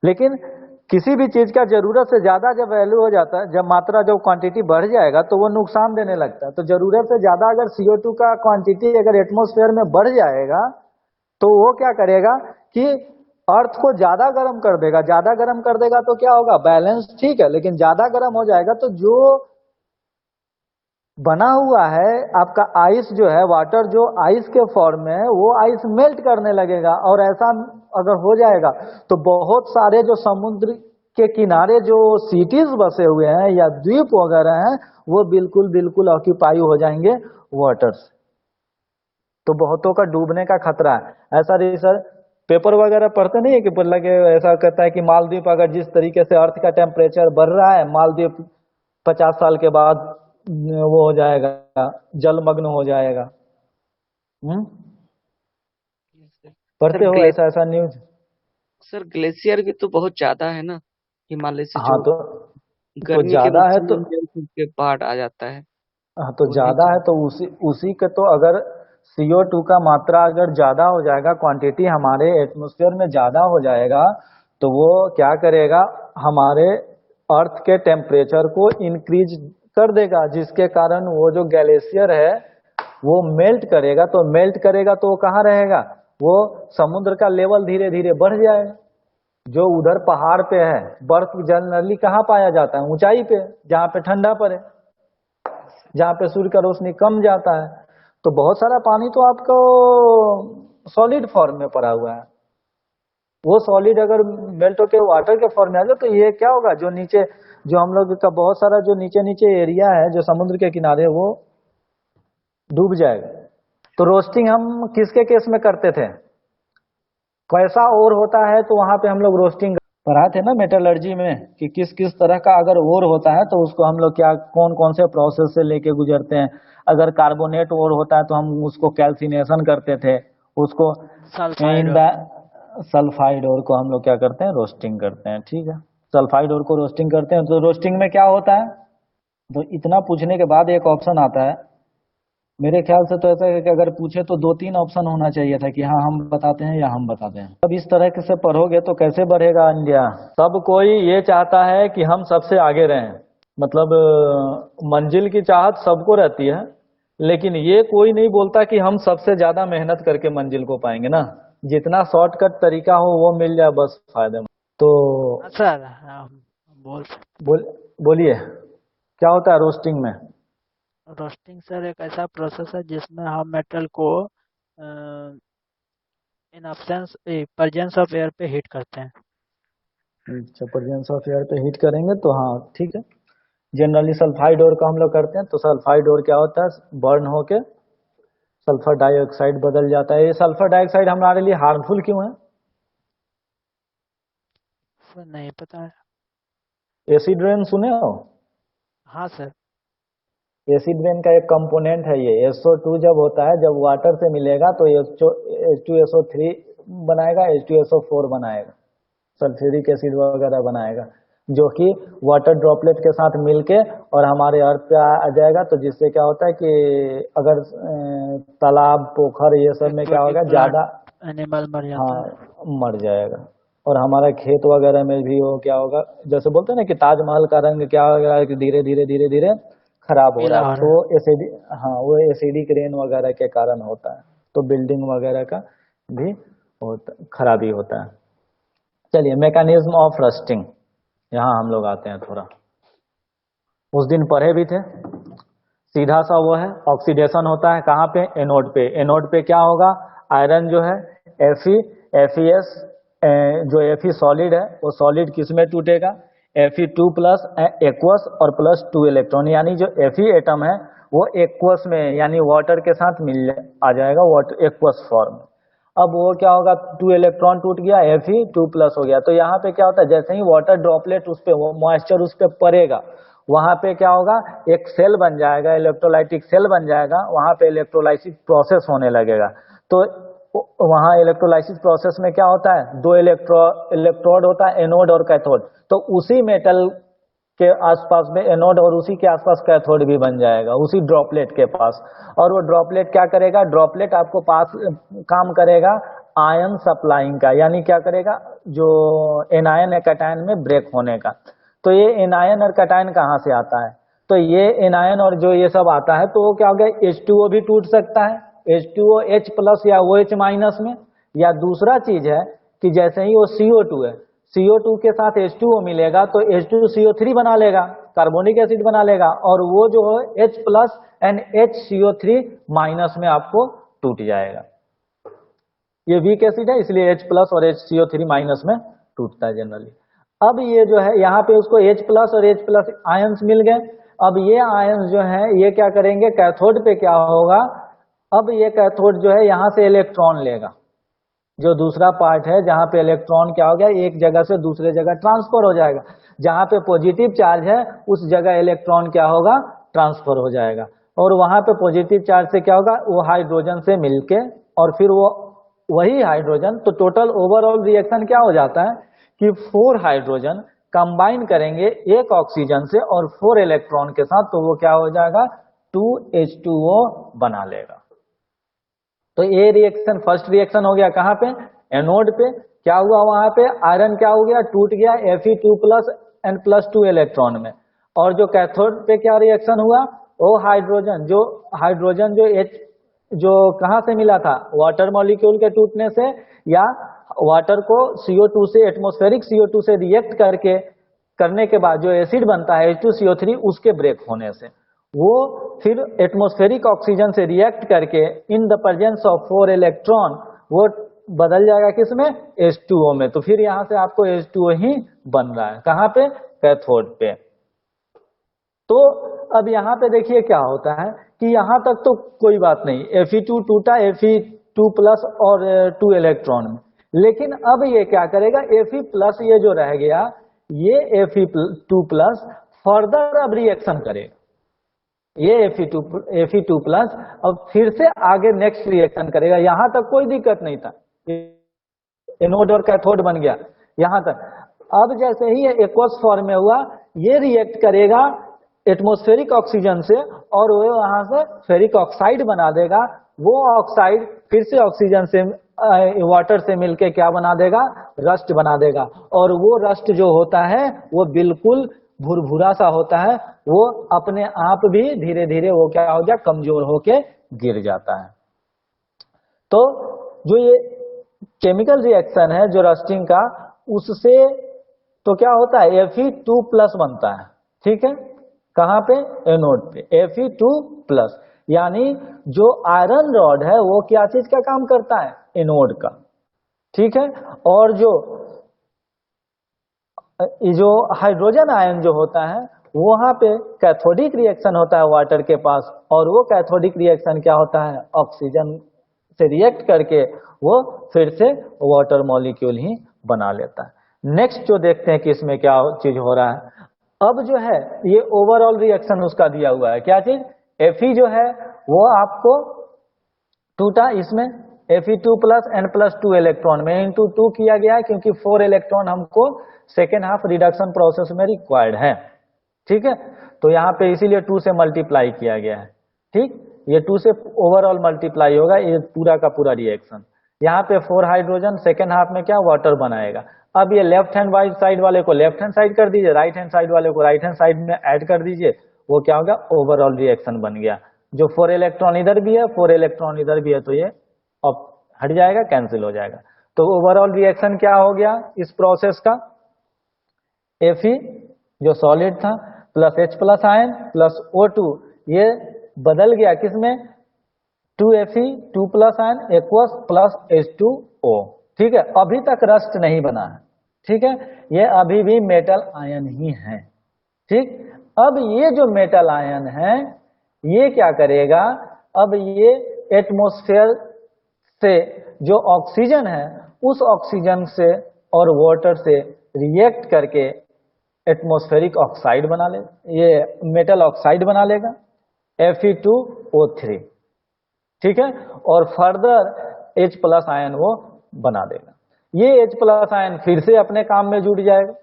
लेकिन किसी भी चीज का जरूरत से ज्यादा जब वैल्यू हो जाता है, जब मात्रा जब क्वांटिटी बढ़ जाएगा तो वो नुकसान देने लगता है। तो जरूरत से ज्यादा अगर CO2 का क्वांटिटी अगर एटमॉस्फेयर में बढ़ जाएगा तो वो क्या करेगा कि अर्थ को ज्यादा गर्म कर देगा। ज्यादा गर्म कर देगा तो क्या होगा, बैलेंस ठीक है, लेकिन ज्यादा गर्म हो जाएगा तो जो बना हुआ है आपका आइस जो है, वाटर जो आइस के फॉर्म में है, वो आइस मेल्ट करने लगेगा। और ऐसा अगर हो जाएगा तो बहुत सारे जो समुद्र के किनारे जो सिटीज बसे हुए हैं या द्वीप वगैरह हैं, वो बिल्कुल बिल्कुल ऑक्यूपाई हो जाएंगे वाटर से। तो बहुतों का डूबने का खतरा है। ऐसा रिसर्च पेपर वगैरह पढ़ते नहीं है कि लगे ऐसा कहता है कि मालदीव अगर जिस तरीके से अर्थ का टेम्परेचर बढ़ रहा है, मालदीव 50 साल के बाद वो हो जाएगा, जलमग्न हो जाएगा। पढ़ते सर हो ऐसा ऐसा न्यूज? सर ग्लेशियर भी तो बहुत ज्यादा है ना, हिमालय से हाँ, जो तो गर्मी के ज्यादा है मौसम तो, में के बाढ़ आ जाता है। हाँ तो वो नहीं ज्यादा है तो उसी के तो अगर CO2 का मात्रा अगर ज्यादा हो जाएगा, क्वांटिटी हमारे एटमॉस्फेयर में ज्यादा हो जाएगा, तो वो क्या करेगा, हमारे अर्थ के टेम्परेचर को इंक्रीज कर देगा, जिसके कारण वो जो ग्लेशियर है वो मेल्ट करेगा। तो मेल्ट करेगा तो वो कहाँ रहेगा, वो समुद्र का लेवल धीरे धीरे बढ़ जाएगा। जो उधर पहाड़ पे है, बर्फ जनरली कहाँ पाया जाता है, ऊंचाई पे, जहाँ पे ठंडा पड़े, जहाँ पे सूर्य का रोशनी कम जाता है। तो बहुत सारा पानी तो आपको सॉलिड फॉर्म में पड़ा हुआ है, वो सॉलिड अगर मेल्ट होकर वाटर के फॉर्म में आ जाए तो ये क्या होगा, जो नीचे जो हम लोग का बहुत सारा जो नीचे नीचे एरिया है जो समुद्र के किनारे, वो डूब जाएगा। तो रोस्टिंग हम किसके केस में करते थे, कैसा ओर होता है तो वहां पे हम लोग रोस्टिंग पढ़ाए थे ना मेटलर्जी में, कि किस किस तरह का अगर ओर होता है तो उसको हम लोग क्या कौन कौन से प्रोसेस से लेके गुजरते हैं। अगर कार्बोनेट ओर होता है तो हम उसको कैल्सिनेशन करते थे, उसको सल्फाइड इन सल्फाइड ओर को हम लोग क्या करते हैं, रोस्टिंग करते हैं। ठीक है, सल्फाइड ओर को रोस्टिंग करते हैं। तो रोस्टिंग में क्या होता है, तो इतना पूछने के बाद एक ऑप्शन आता है, मेरे ख्याल से तो ऐसा है कि अगर पूछे तो 2-3 ऑप्शन होना चाहिए था कि हाँ हम बताते हैं या हम बताते हैं। अब इस तरह से पढ़ोगे तो कैसे बढ़ेगा इंडिया। सब कोई ये चाहता है कि हम सबसे आगे रहें, मतलब मंजिल की चाहत सबको रहती है, लेकिन ये कोई नहीं बोलता कि हम सबसे ज्यादा मेहनत करके मंजिल को पाएंगे ना। जितना शॉर्टकट तरीका हो वो मिल जाए बस फायदेमंद। तो सर बोलिए क्या होता है रोस्टिंग में। रोस्टिंग सर एक ऐसा प्रोसेस है जिसमें हम मेटल को इन अब्सेंस प्रेजेंस ऑफ एयर पे हीट करते हैं। अच्छा, प्रेजेंस ऑफ एयर पे हीट करेंगे तो हाँ ठीक है। जनरली सल्फाइड ओर का हम लोग करते हैं, तो सल्फाइड ओर क्या होता है, बर्न होके सल्फर डाइऑक्साइड बदल जाता है। ये सल्फर डाइऑक्साइड हमारे लिए हार्मफुल क्यों है? सर नहीं पता है। एसिड रेन सुने हो? हाँ सर। एसिड रेन का एक कंपोनेंट है ये। SO2 जब होता है, जब वाटर से मिलेगा तो H2SO3 बनाएगा, H2SO4 बनाएगा, सल्फ्यूरिक एसिड वगैरह बनाएगा, जो कि वाटर ड्रॉपलेट के साथ मिलके और हमारे अर्थ पे आ जाएगा। तो जिससे क्या होता है कि अगर तालाब पोखर ये सब में क्या होगा, ज्यादा एनिमल मर जाता है। हाँ मर जाएगा। और हमारे खेत वगैरह में भी वो क्या होगा, जैसे बोलते हैं ना कि ताजमहल का रंग क्या हो रहा है कि धीरे धीरे धीरे धीरे खराब हो पीला रहा है, हो तो रहा है। एसिडिक, हाँ वो एसिडिक रेन वगैरह के कारण होता है। तो बिल्डिंग वगैरह का भी खराबी होता है। चलिए, मैकेनिज्म ऑफ रस्टिंग, यहाँ हम लोग आते हैं थोड़ा। उस दिन पढ़े भी थे, सीधा सा वो है ऑक्सीडेशन होता है कहाँ पे, एनोड पे। एनोड पे क्या होगा, आयरन जो है FeS जो Fe सॉलिड है वो सॉलिड किस में टूटेगा, Fe2 प्लस एक्वस और प्लस 2 इलेक्ट्रॉन, यानी जो Fe एटम है वो एक्वस में यानी वाटर के साथ आ जाएगा, वाटर एक्वस फॉर्म। अब वो क्या होगा, 2 इलेक्ट्रॉन टूट गया, Fe2 प्लस हो गया। तो यहाँ पे क्या होता है, जैसे ही वाटर ड्रॉपलेट उस पे, वो मॉइस्चर उस पे पड़ेगा, वहां पे क्या होगा, एक सेल बन जाएगा, इलेक्ट्रोलाइटिक सेल बन जाएगा, वहां पे इलेक्ट्रोलाइटिक प्रोसेस होने लगेगा। तो वहाँ इलेक्ट्रोलाइसिस प्रोसेस में क्या होता है, दो इलेक्ट्रोड होता है, एनोड और कैथोड। तो उसी मेटल के आसपास में एनोड और उसी के आसपास कैथोड भी बन जाएगा, उसी ड्रॉपलेट के पास। और वो ड्रॉपलेट क्या करेगा, ड्रॉपलेट आपको पास काम करेगा आयन सप्लाइंग का, यानी क्या करेगा, जो एनायन या कैटायन में ब्रेक होने का। तो ये एनायन और कैटायन कहाँ से आता है, तो ये एनायन और जो ये सब आता है, तो वो क्या हो गया, H2O भी टूट सकता है, H2O H प्लस या OH माइनस में। या दूसरा चीज है कि जैसे ही वो CO2 है, CO2 के साथ H2O मिलेगा तो H2CO3 बना लेगा, कार्बोनिक एसिड बना लेगा, और वो जो है H plus and HCO3 minus में आपको टूट जाएगा। ये वीक एसिड है इसलिए H प्लस और HCO3 माइनस में टूटता है जनरली। अब ये जो है यहाँ पे उसको H प्लस और H प्लस आयंस मिल गए। अब ये आयंस जो है ये क्या करेंगे, कैथोड पे क्या होगा, अब ये कैथोड जो है यहाँ से इलेक्ट्रॉन लेगा, जो दूसरा पार्ट है जहां पे इलेक्ट्रॉन क्या हो गया, एक जगह से दूसरे जगह ट्रांसफर हो जाएगा। जहां पे पॉजिटिव चार्ज है उस जगह इलेक्ट्रॉन क्या होगा, ट्रांसफर हो जाएगा। और वहां पे पॉजिटिव चार्ज से क्या होगा, वो हाइड्रोजन से मिलके, और फिर वो वही हाइड्रोजन, तो टोटल ओवरऑल रिएक्शन क्या हो जाता है कि 4 हाइड्रोजन कंबाइन करेंगे एक ऑक्सीजन से और 4 इलेक्ट्रॉन के साथ, तो वो क्या हो जाएगा, 2H2O बना लेगा। तो ये रिएक्शन फर्स्ट रिएक्शन हो गया कहाँ पे, एनोड पे। क्या हुआ वहां पे, आयरन क्या हो गया, टूट गया Fe2 plus N plus 2 electron में। और जो कैथोड पे क्या रिएक्शन हुआ, वो हाइड्रोजन जो H जो कहाँ से मिला था, वाटर मॉलिक्यूल के टूटने से, या वाटर को CO2 से, एटमॉस्फेरिक CO2 से रिएक्ट करने के बाद जो एसिड बनता है H2CO3 उसके ब्रेक होने से, वो फिर एटमॉस्फेरिक ऑक्सीजन से रिएक्ट करके in the presence of 4 electron वो बदल जाएगा किसमें, H2O में। तो फिर यहां से आपको H2O ही बन रहा है, कहां पे, कैथोड पे। तो अब यहाँ पे देखिए क्या होता है कि यहाँ तक तो कोई बात नहीं, Fe2 टूटा Fe2 प्लस और 2 इलेक्ट्रॉन में, लेकिन अब ये क्या करेगा, Fe प्लस ये जो रह गया, ये Fe2 प्लस फर्दर अब रिएक्शन करेगा, ये Fe2 प्लस अब फिर से आगे नेक्स्ट रिएक्शन करेगा। यहां तक कोई दिक्कत नहीं था, एनोड और कैथोड बन गया यहां तक। अब जैसे ही ये एक्वस फॉर्म में हुआ, ये रिएक्ट करेगा एटमॉस्फेरिक ऑक्सीजन से, और वो वहां से फेरिक ऑक्साइड बना देगा। वो ऑक्साइड फिर से ऑक्सीजन से वाटर से मिलके क्या बना देगा, रस्ट बना देगा। और वो रस्ट जो होता है वो बिल्कुल भुरभुरा सा होता है, वो अपने आप भी धीरे धीरे वो क्या हो गया, कमजोर होके गिर जाता है। तो जो ये केमिकल रिएक्शन है जो रस्टिंग का, उससे तो क्या होता है, Fe2 प्लस बनता है, ठीक है, कहां पे, एनोड पे Fe2 प्लस। यानी जो आयरन रॉड है वो क्या चीज का काम करता है, एनोड का, ठीक है। और जो हाइड्रोजन आयन जो होता है वहां पे कैथोडिक रिएक्शन होता है वाटर के पास, और वो कैथोडिक रिएक्शन क्या होता है, ऑक्सीजन से रिएक्ट करके वो फिर से वाटर मॉलिक्यूल ही बना लेता है। नेक्स्ट जो देखते हैं कि इसमें क्या चीज हो रहा है। अब जो है ये ओवरऑल रिएक्शन उसका दिया हुआ है, क्या चीज, Fe जो है वो आपको टूटा, इसमें Fe2 plus N plus 2 electron में इंटू 2 किया गया है, क्योंकि 4 इलेक्ट्रॉन हमको सेकेंड हाफ रिडक्शन प्रोसेस में रिक्वायर्ड है, ठीक है। तो यहाँ पे इसीलिए 2 से मल्टीप्लाई किया गया है, ठीक, ये 2 से ओवरऑल मल्टीप्लाई होगा ये पूरा का पूरा रिएक्शन। यहाँ पे 4 हाइड्रोजन सेकेंड हाफ में क्या वाटर बनाएगा। अब ये लेफ्ट हैंड साइड वाले को लेफ्ट हैंड साइड कर दीजिए, राइट हैंड साइड वाले को राइट हैंड साइड में ऐड कर दीजिए, वो क्या होगा, ओवरऑल रिएक्शन बन गया। जो 4 इलेक्ट्रॉन इधर भी है 4 इलेक्ट्रॉन इधर भी है, तो ये अब हट जाएगा, कैंसिल हो जाएगा। तो ओवरऑल रिएक्शन क्या हो गया इस प्रोसेस का, Fe जो सॉलिड था plus H plus ion plus O2, ये बदल गया किसमें, 2Fe 2 plus ion aqueous plus H2O, ठीक है। अभी तक रस्ट नहीं बना है, ठीक है, ये अभी भी मेटल आयन ही है, ठीक। अब ये जो मेटल आयन है ये क्या करेगा, अब ये एटमॉस्फेयर से जो ऑक्सीजन है उस ऑक्सीजन से और वाटर से रिएक्ट करके एटमॉस्फेरिक ऑक्साइड बना ले, ये मेटल ऑक्साइड बना लेगा Fe2O3, ठीक है। और फर्दर H प्लस आयन वो बना देगा। ये H प्लस आयन फिर से अपने काम में जुट जाएगा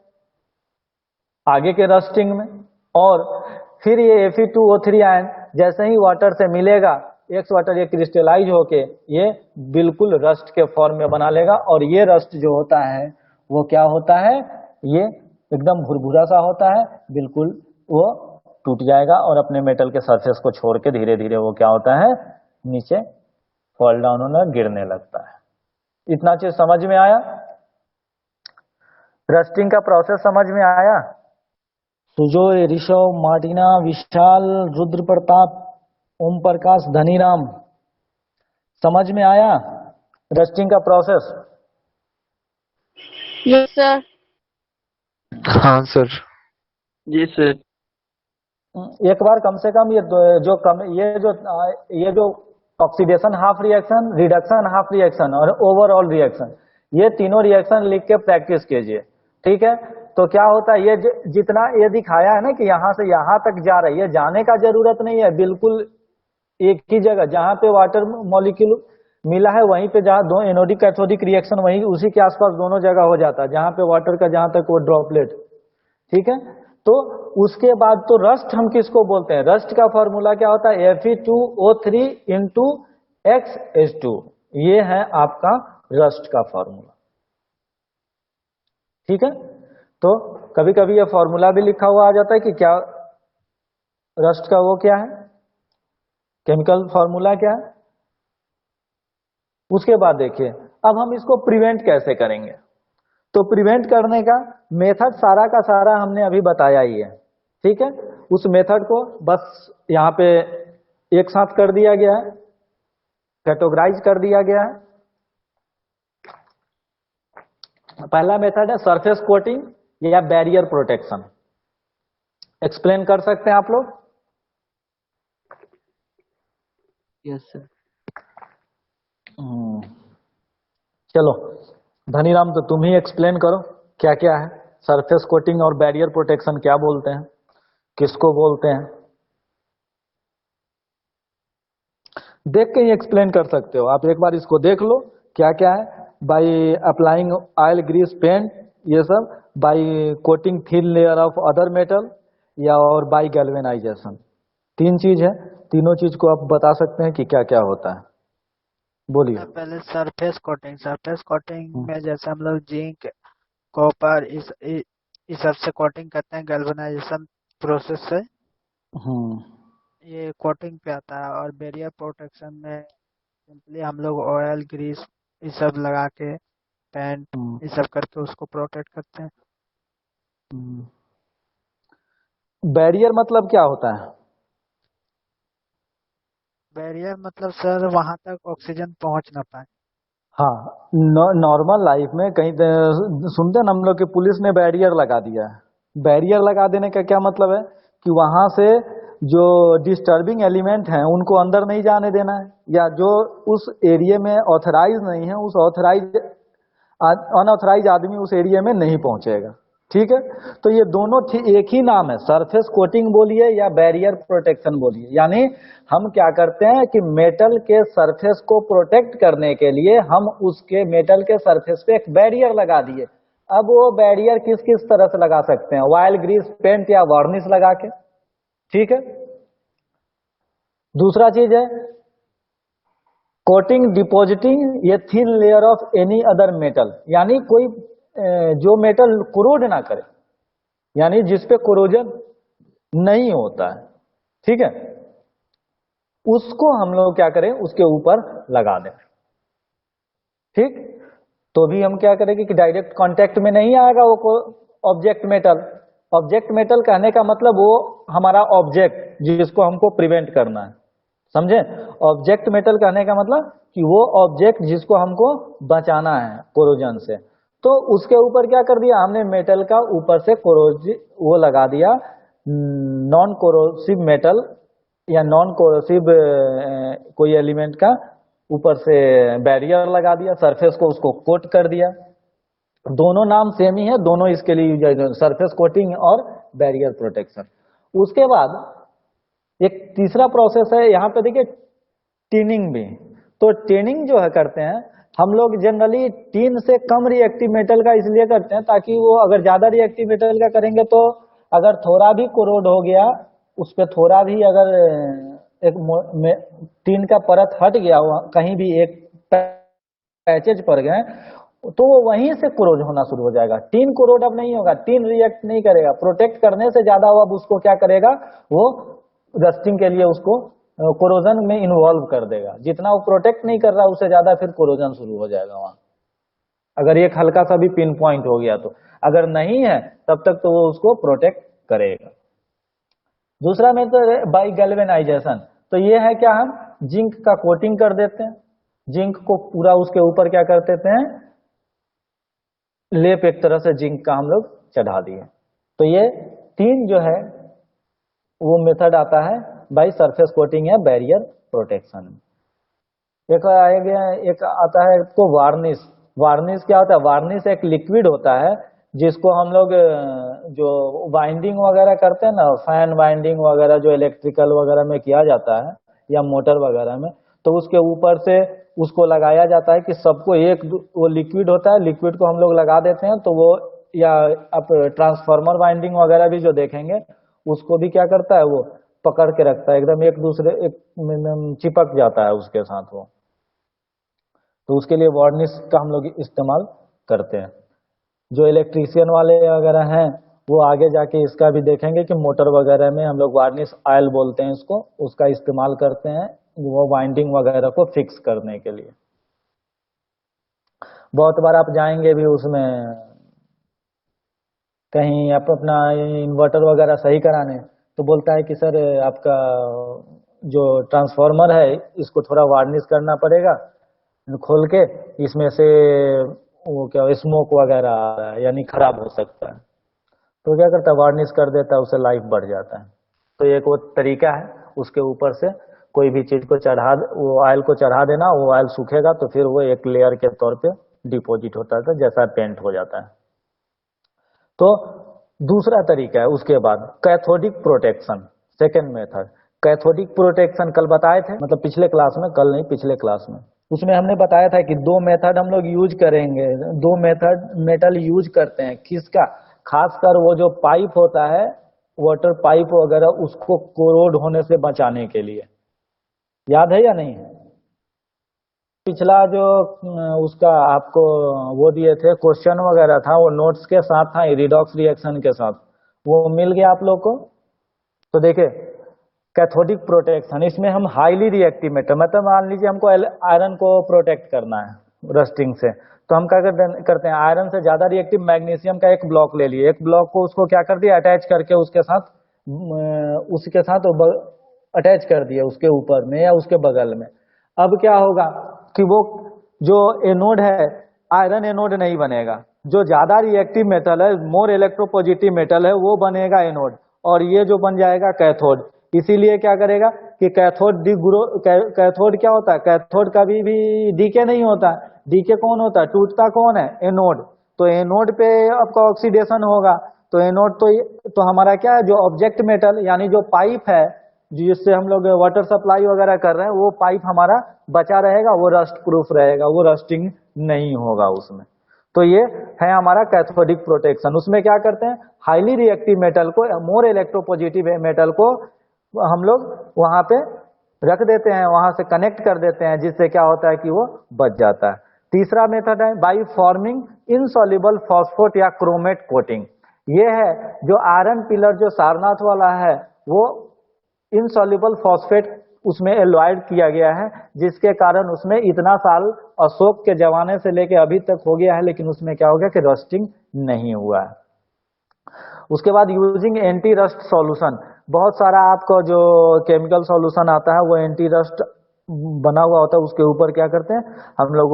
आगे के रस्टिंग में, और फिर ये Fe2O3 आयन जैसे ही वाटर से मिलेगा एक्स वाटर, ये क्रिस्टलाइज होके ये बिल्कुल रस्ट के फॉर्म में बना लेगा, और ये रस्ट जो होता है वो क्या होता है, ये एकदम भुरभुरा सा होता है, बिल्कुल वो टूट जाएगा और अपने मेटल के सरफेस को छोड़ के धीरे धीरे वो क्या होता है, नीचे फॉल डाउन होना, गिरने लगता है। इतना चीज समझ में आया? रस्टिंग का प्रोसेस समझ में आया? सुजोय, ऋषभ, मार्टिना, विशाल, रुद्र प्रताप, ओम प्रकाश, धनीराम, समझ में आया रस्टिंग का प्रोसेस? Yes, sir. हाँ सर। जी सर। एक बार कम से कम ये जो oxidation half reaction, reduction half reaction और ओवरऑल रिएक्शन, ये तीनों रिएक्शन लिख के प्रैक्टिस कीजिए, ठीक है? तो क्या होता है, ये जितना ये दिखाया है ना कि यहाँ से यहाँ तक जा रही है, जाने का जरूरत नहीं है, बिल्कुल एक ही जगह जहाँ पे वाटर मॉलिक्यूल मिला है वहीं पे, जहाँ दो एनोडिक कैथोडिक रिएक्शन वहीं उसी के आसपास दोनों जगह हो जाता है, जहाँ पे वाटर का जहाँ तक वो ड्रॉपलेट, ठीक है? तो उसके बाद तो रस्ट हम किसको बोलते हैं? रस्ट का फॉर्मूला क्या होता है? Fe2O3 इंटू XH2, ये है आपका रस्ट का फॉर्मूला, ठीक है? तो कभी कभी ये फॉर्मूला भी लिखा हुआ आ जाता है कि क्या रस्ट का वो क्या है, केमिकल फॉर्मूला क्या है। उसके बाद देखिए अब हम इसको प्रिवेंट कैसे करेंगे। तो प्रिवेंट करने का मेथड सारा का सारा हमने अभी बताया ही है, ठीक है? उस मेथड को बस यहाँ पे एक साथ कर दिया गया है, कैटेगराइज कर दिया गया है। पहला मेथड है सरफेस कोटिंग या बैरियर प्रोटेक्शन। एक्सप्लेन कर सकते हैं आप लोग? Yes sir. चलो धनीराम, तो तुम ही एक्सप्लेन करो क्या क्या है सरफेस कोटिंग और बैरियर प्रोटेक्शन, क्या बोलते हैं, किसको बोलते हैं? देख के ही एक्सप्लेन कर सकते हो आप, एक बार इसको देख लो क्या क्या है। By applying oil, grease, paint, ये सब, by coating thin layer of other metal, या और बाय गैल्वेनाइजेशन। तीन चीज है, तीनों चीज को आप बता सकते हैं कि क्या क्या होता है, बोलिए। पहले सरफेस कोटिंग में जैसे हम लोग जिंक, कॉपर इस सब से कोटिंग करते हैं गैल्वेनाइजेशन प्रोसेस से, ये कोटिंग पे आता है। और बैरियर प्रोटेक्शन में सिंपली हम लोग ऑयल, ग्रीस ये सब लगा के, पेंट ये सब करके उसको प्रोटेक्ट करते हैं। बैरियर मतलब क्या होता है? बैरियर मतलब सर वहां तक ऑक्सीजन पहुंच ना पाए। हाँ, नॉर्मल लाइफ में कहीं सुनते हैं ना हम लोग कि पुलिस ने बैरियर लगा दिया है। बैरियर लगा देने का क्या मतलब है कि वहां से जो डिस्टर्बिंग एलिमेंट हैं उनको अंदर नहीं जाने देना है, या जो उस एरिया में ऑथराइज नहीं है, उस अनऑथराइज आदमी उस एरिया में नहीं पहुंचेगा, ठीक है? तो ये दोनों एक ही नाम है, सरफेस कोटिंग बोलिए या बैरियर प्रोटेक्शन बोलिए। यानी हम क्या करते हैं कि मेटल के सरफेस को प्रोटेक्ट करने के लिए हम उसके मेटल के सरफेस पे एक बैरियर लगा दिए। अब वो बैरियर किस किस तरह से लगा सकते हैं? ऑयल, ग्रीस, पेंट या वार्निश लगा के, ठीक है? दूसरा चीज है कोटिंग डिपॉजिटिंग ये thin layer of any other metal, यानी कोई जो मेटल कोरोड ना करे, यानी जिसपे कोरोजन नहीं होता है, ठीक है? उसको हम लोग क्या करें, उसके ऊपर लगा दें, ठीक? तो भी हम क्या करेंगे कि डायरेक्ट कांटेक्ट में नहीं आएगा वो ऑब्जेक्ट मेटल। ऑब्जेक्ट मेटल कहने का मतलब वो हमारा ऑब्जेक्ट जिसको हमको प्रिवेंट करना है, समझे? ऑब्जेक्ट मेटल कहने का मतलब कि वो ऑब्जेक्ट जिसको हमको बचाना है कोरोजन से। तो उसके ऊपर क्या कर दिया हमने, मेटल का ऊपर से कोरोसिव वो लगा दिया, नॉन कोरोसिव मेटल या नॉन कोरोसिव कोई एलिमेंट का ऊपर से बैरियर लगा दिया, सरफेस को उसको कोट कर दिया। दोनों नाम सेम ही है, दोनों इसके लिए यूज है, सरफेस कोटिंग और बैरियर प्रोटेक्शन। उसके बाद एक तीसरा प्रोसेस है, यहाँ पे देखिए टिनिंग भी। तो टेनिंग जो है करते हैं हम लोग जनरली टीन से कम रिएक्टिव मेटल का इसलिए करते हैं ताकि वो अगर ज्यादा रिएक्टिव मेटल का करेंगे तो अगर थोड़ा भी कोरोड हो गया, उस पे थोड़ा भी अगर टीन का परत हट गया, कहीं भी एक पैचेज पड़ गए तो वो वहीं से कोरोड होना शुरू हो जाएगा। टीन कोरोड अब नहीं होगा, टीन रिएक्ट नहीं करेगा, प्रोटेक्ट करने से ज्यादा वो अब उसको क्या करेगा, वो रस्टिंग के लिए उसको कोरोजन में इन्वॉल्व कर देगा। जितना वो प्रोटेक्ट नहीं कर रहा उससे ज्यादा फिर कोरोजन शुरू हो जाएगा वहां, अगर एक हल्का सा भी पिन पॉइंट हो गया तो। अगर नहीं है तब तक तो वो उसको प्रोटेक्ट करेगा। दूसरा मेथड है बाई गैल्वेनाइजेशन। तो ये है क्या, हम जिंक का कोटिंग कर देते हैं, जिंक को पूरा उसके ऊपर क्या कर देते हैं, लेप एक तरह से जिंक का हम लोग चढ़ा दिए। तो ये तीन जो है वो मेथड आता है बाई सरफेस कोटिंग या बैरियर प्रोटेक्शन। एक आता है तो वार्निश। वार्निश क्या होता है, वार्निश एक लिक्विड होता है जिसको हम लोग जो वाइंडिंग वगैरह करते हैं ना, फैन वाइंडिंग वगैरह जो इलेक्ट्रिकल वगैरह में किया जाता है या मोटर वगैरह में, तो उसके ऊपर से उसको लगाया जाता है कि सबको एक वो लिक्विड होता है, लिक्विड को हम लोग लगा देते हैं तो वो, या आप ट्रांसफार्मर वाइंडिंग वगैरह भी जो देखेंगे उसको भी क्या करता है, वो पकड़ के रखता है एकदम, एक दूसरे चिपक जाता है उसके साथ वो। तो उसके लिए वार्निश का हम लोग इस्तेमाल करते हैं। जो इलेक्ट्रीशियन वाले वगैरह हैं वो आगे जाके इसका भी देखेंगे कि मोटर वगैरह में हम लोग वार्निश ऑयल बोलते हैं इसको, उसका इस्तेमाल करते हैं वो वाइंडिंग वगैरह को फिक्स करने के लिए। बहुत बार आप जाएंगे भी उसमें कहीं आप अपना इन्वर्टर वगैरह सही कराने, तो बोलता है कि सर आपका जो ट्रांसफार्मर है इसको थोड़ा वार्निश करना पड़ेगा, खोल के इसमें से वो क्या स्मोक वगैरह आ रहा है यानी खराब हो सकता है। तो क्या करता है, वार्निश कर देता है, उससे लाइफ बढ़ जाता है। तो एक वो तरीका है, उसके ऊपर से कोई भी चीज को चढ़ा, वो ऑयल को चढ़ा देना, वो ऑयल सूखेगा तो फिर वो एक लेयर के तौर पे डिपॉजिट होता है, जैसा पेंट हो जाता है। तो दूसरा तरीका है उसके बाद cathodic protection, second method. Cathodic protection कल बताए थे, मतलब पिछले क्लास में, कल नहीं पिछले क्लास में, उसमें हमने बताया था कि दो मेथड हम लोग यूज करेंगे, दो मेटल यूज करते हैं। किसका, खासकर वो जो पाइप होता है, वाटर पाइप वगैरह, उसको कोरोड होने से बचाने के लिए। याद है या नहीं? पिछला जो उसका आपको वो दिए थे क्वेश्चन वगैरह था, वो नोट्स के साथ था, रिडॉक्स रिएक्शन के साथ, वो मिल गया आप लोग को? तो देखिए कैथोडिक प्रोटेक्शन, इसमें हम हाईली रिएक्टिव मेटल, मतलब मान लीजिए हमको आयरन को प्रोटेक्ट करना है रस्टिंग से, तो हम क्या करते हैं, आयरन से ज्यादा रिएक्टिव मैग्नीशियम का एक ब्लॉक ले लिए, एक ब्लॉक को उसको क्या कर दिया, अटैच करके उसके साथ अटैच कर दिया उसके ऊपर में या उसके बगल में। अब क्या होगा कि वो जो एनोड है, आयरन एनोड नहीं बनेगा, जो ज्यादा रिएक्टिव मेटल है, मोर इलेक्ट्रोपॉजिटिव मेटल है, वो बनेगा एनोड, और ये जो बन जाएगा कैथोड। इसीलिए क्या करेगा कि कैथोड क्या होता है, कैथोड कभी भी डीके नहीं होता। डीके कौन होता है, टूटता कौन है, एनोड। तो एनोड पे आपका ऑक्सीडेशन होगा, तो एनोड तो हमारा क्या है, जो ऑब्जेक्ट मेटल यानी जो पाइप है जिससे हम लोग वाटर सप्लाई वगैरह कर रहे हैं, वो पाइप हमारा बचा रहेगा, वो रस्ट प्रूफ रहेगा, वो रस्टिंग नहीं होगा उसमें। तो ये है हमारा कैथोडिक प्रोटेक्शन। उसमें क्या करते हैं, हाईली रिएक्टिव मेटल को, मोर इलेक्ट्रोपॉजिटिव मेटल को हम लोग वहां पे रख देते हैं, वहां से कनेक्ट कर देते हैं, जिससे क्या होता है कि वो बच जाता है। तीसरा मेथड है बाई फॉर्मिंग इनसॉल्युबल फॉस्फेट या क्रोमेट कोटिंग। ये है जो आयरन पिलर जो सारनाथ वाला है, वो इनसॉल्युबल फॉस्फेट उसमें एलॉयड किया गया है, जिसके कारण उसमें इतना साल अशोक के जमाने से लेके अभी तक हो गया है, लेकिन उसमें क्या हो गया कि रस्टिंग नहीं हुआ है। उसके बाद यूजिंग एंटी रस्ट सॉल्यूशन, बहुत सारा आपको जो केमिकल सॉल्यूशन आता है वो एंटी रस्ट बना हुआ होता है, उसके ऊपर क्या करते हैं हम लोग,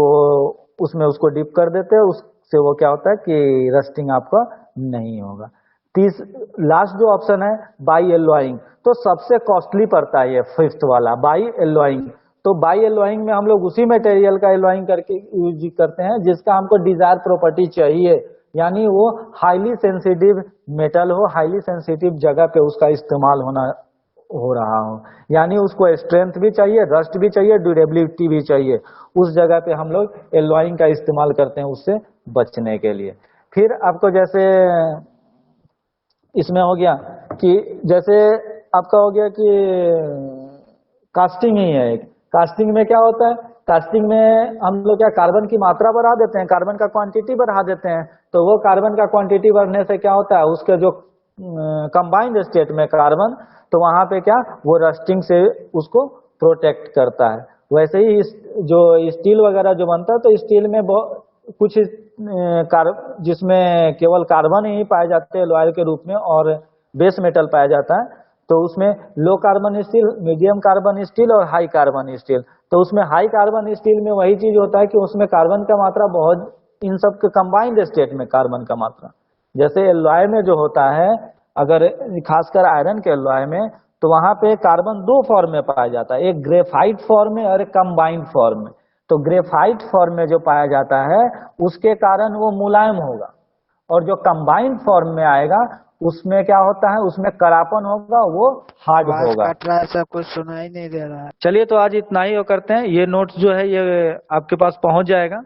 उसमें उसको डिप कर देते हैं, उससे वो क्या होता है कि रस्टिंग आपका नहीं होगा। लास्ट जो ऑप्शन है बाई एलॉइंग, तो सबसे कॉस्टली पड़ता है ये फिफ्थ वाला बाई एलॉइंग। तो बाई एलॉइंग में हम लोग उसी मटेरियल का एलॉइंग करके यूज करते हैं जिसका हमको डिजायर प्रॉपर्टी चाहिए, यानी वो हाईली सेंसिटिव मेटल हो, हाईली सेंसिटिव जगह पे उसका इस्तेमाल होना हो रहा हो, यानी उसको स्ट्रेंथ भी चाहिए, रस्ट भी चाहिए, ड्यूरेबिलिटी भी चाहिए। उस जगह पे हम लोग एल्लॉइंग का इस्तेमाल करते हैं उससे बचने के लिए। फिर आपको जैसे इसमें हो गया कि जैसे आपका हो गया कि कास्टिंग ही है एक। कास्टिंग में क्या होता है, कास्टिंग में हम लोग क्या कार्बन की मात्रा बढ़ा देते हैं, कार्बन का क्वांटिटी बढ़ा देते हैं। तो वो कार्बन का क्वांटिटी बढ़ने से क्या होता है, उसके जो कंबाइंड स्टेट में कार्बन, तो वहां पे क्या वो रस्टिंग से उसको प्रोटेक्ट करता है। वैसे ही जो स्टील वगैरह जो बनता है, तो स्टील में कुछ जिसमें केवल कार्बन ही पाए जाते हैं लॉयल के रूप में और बेस मेटल पाया जाता है, तो उसमें low carbon steel, medium carbon steel और हाई कार्बन स्टील। तो उसमें हाई कार्बन स्टील में वही चीज होता है कि उसमें कार्बन का मात्रा बहुत, इन सब के कंबाइंड स्टेट में कार्बन का मात्रा, जैसे एलॉय में जो होता है, अगर खासकर आयरन के एलॉय में, तो वहां पे कार्बन दो फॉर्म में पाया जाता है, एक ग्रेफाइट फॉर्म में और एक कंबाइंड फॉर्म में। तो ग्रेफाइट फॉर्म में जो पाया जाता है उसके कारण वो मुलायम होगा, और जो कंबाइंड फॉर्म में आएगा उसमें क्या होता है, उसमें करापन होगा, वो हार्ड आवाज होगा। कट रहा है सर, कुछ सुनाई नहीं दे रहा है। चलिए तो आज इतना ही वो करते हैं, ये नोट्स जो है ये आपके पास पहुंच जाएगा।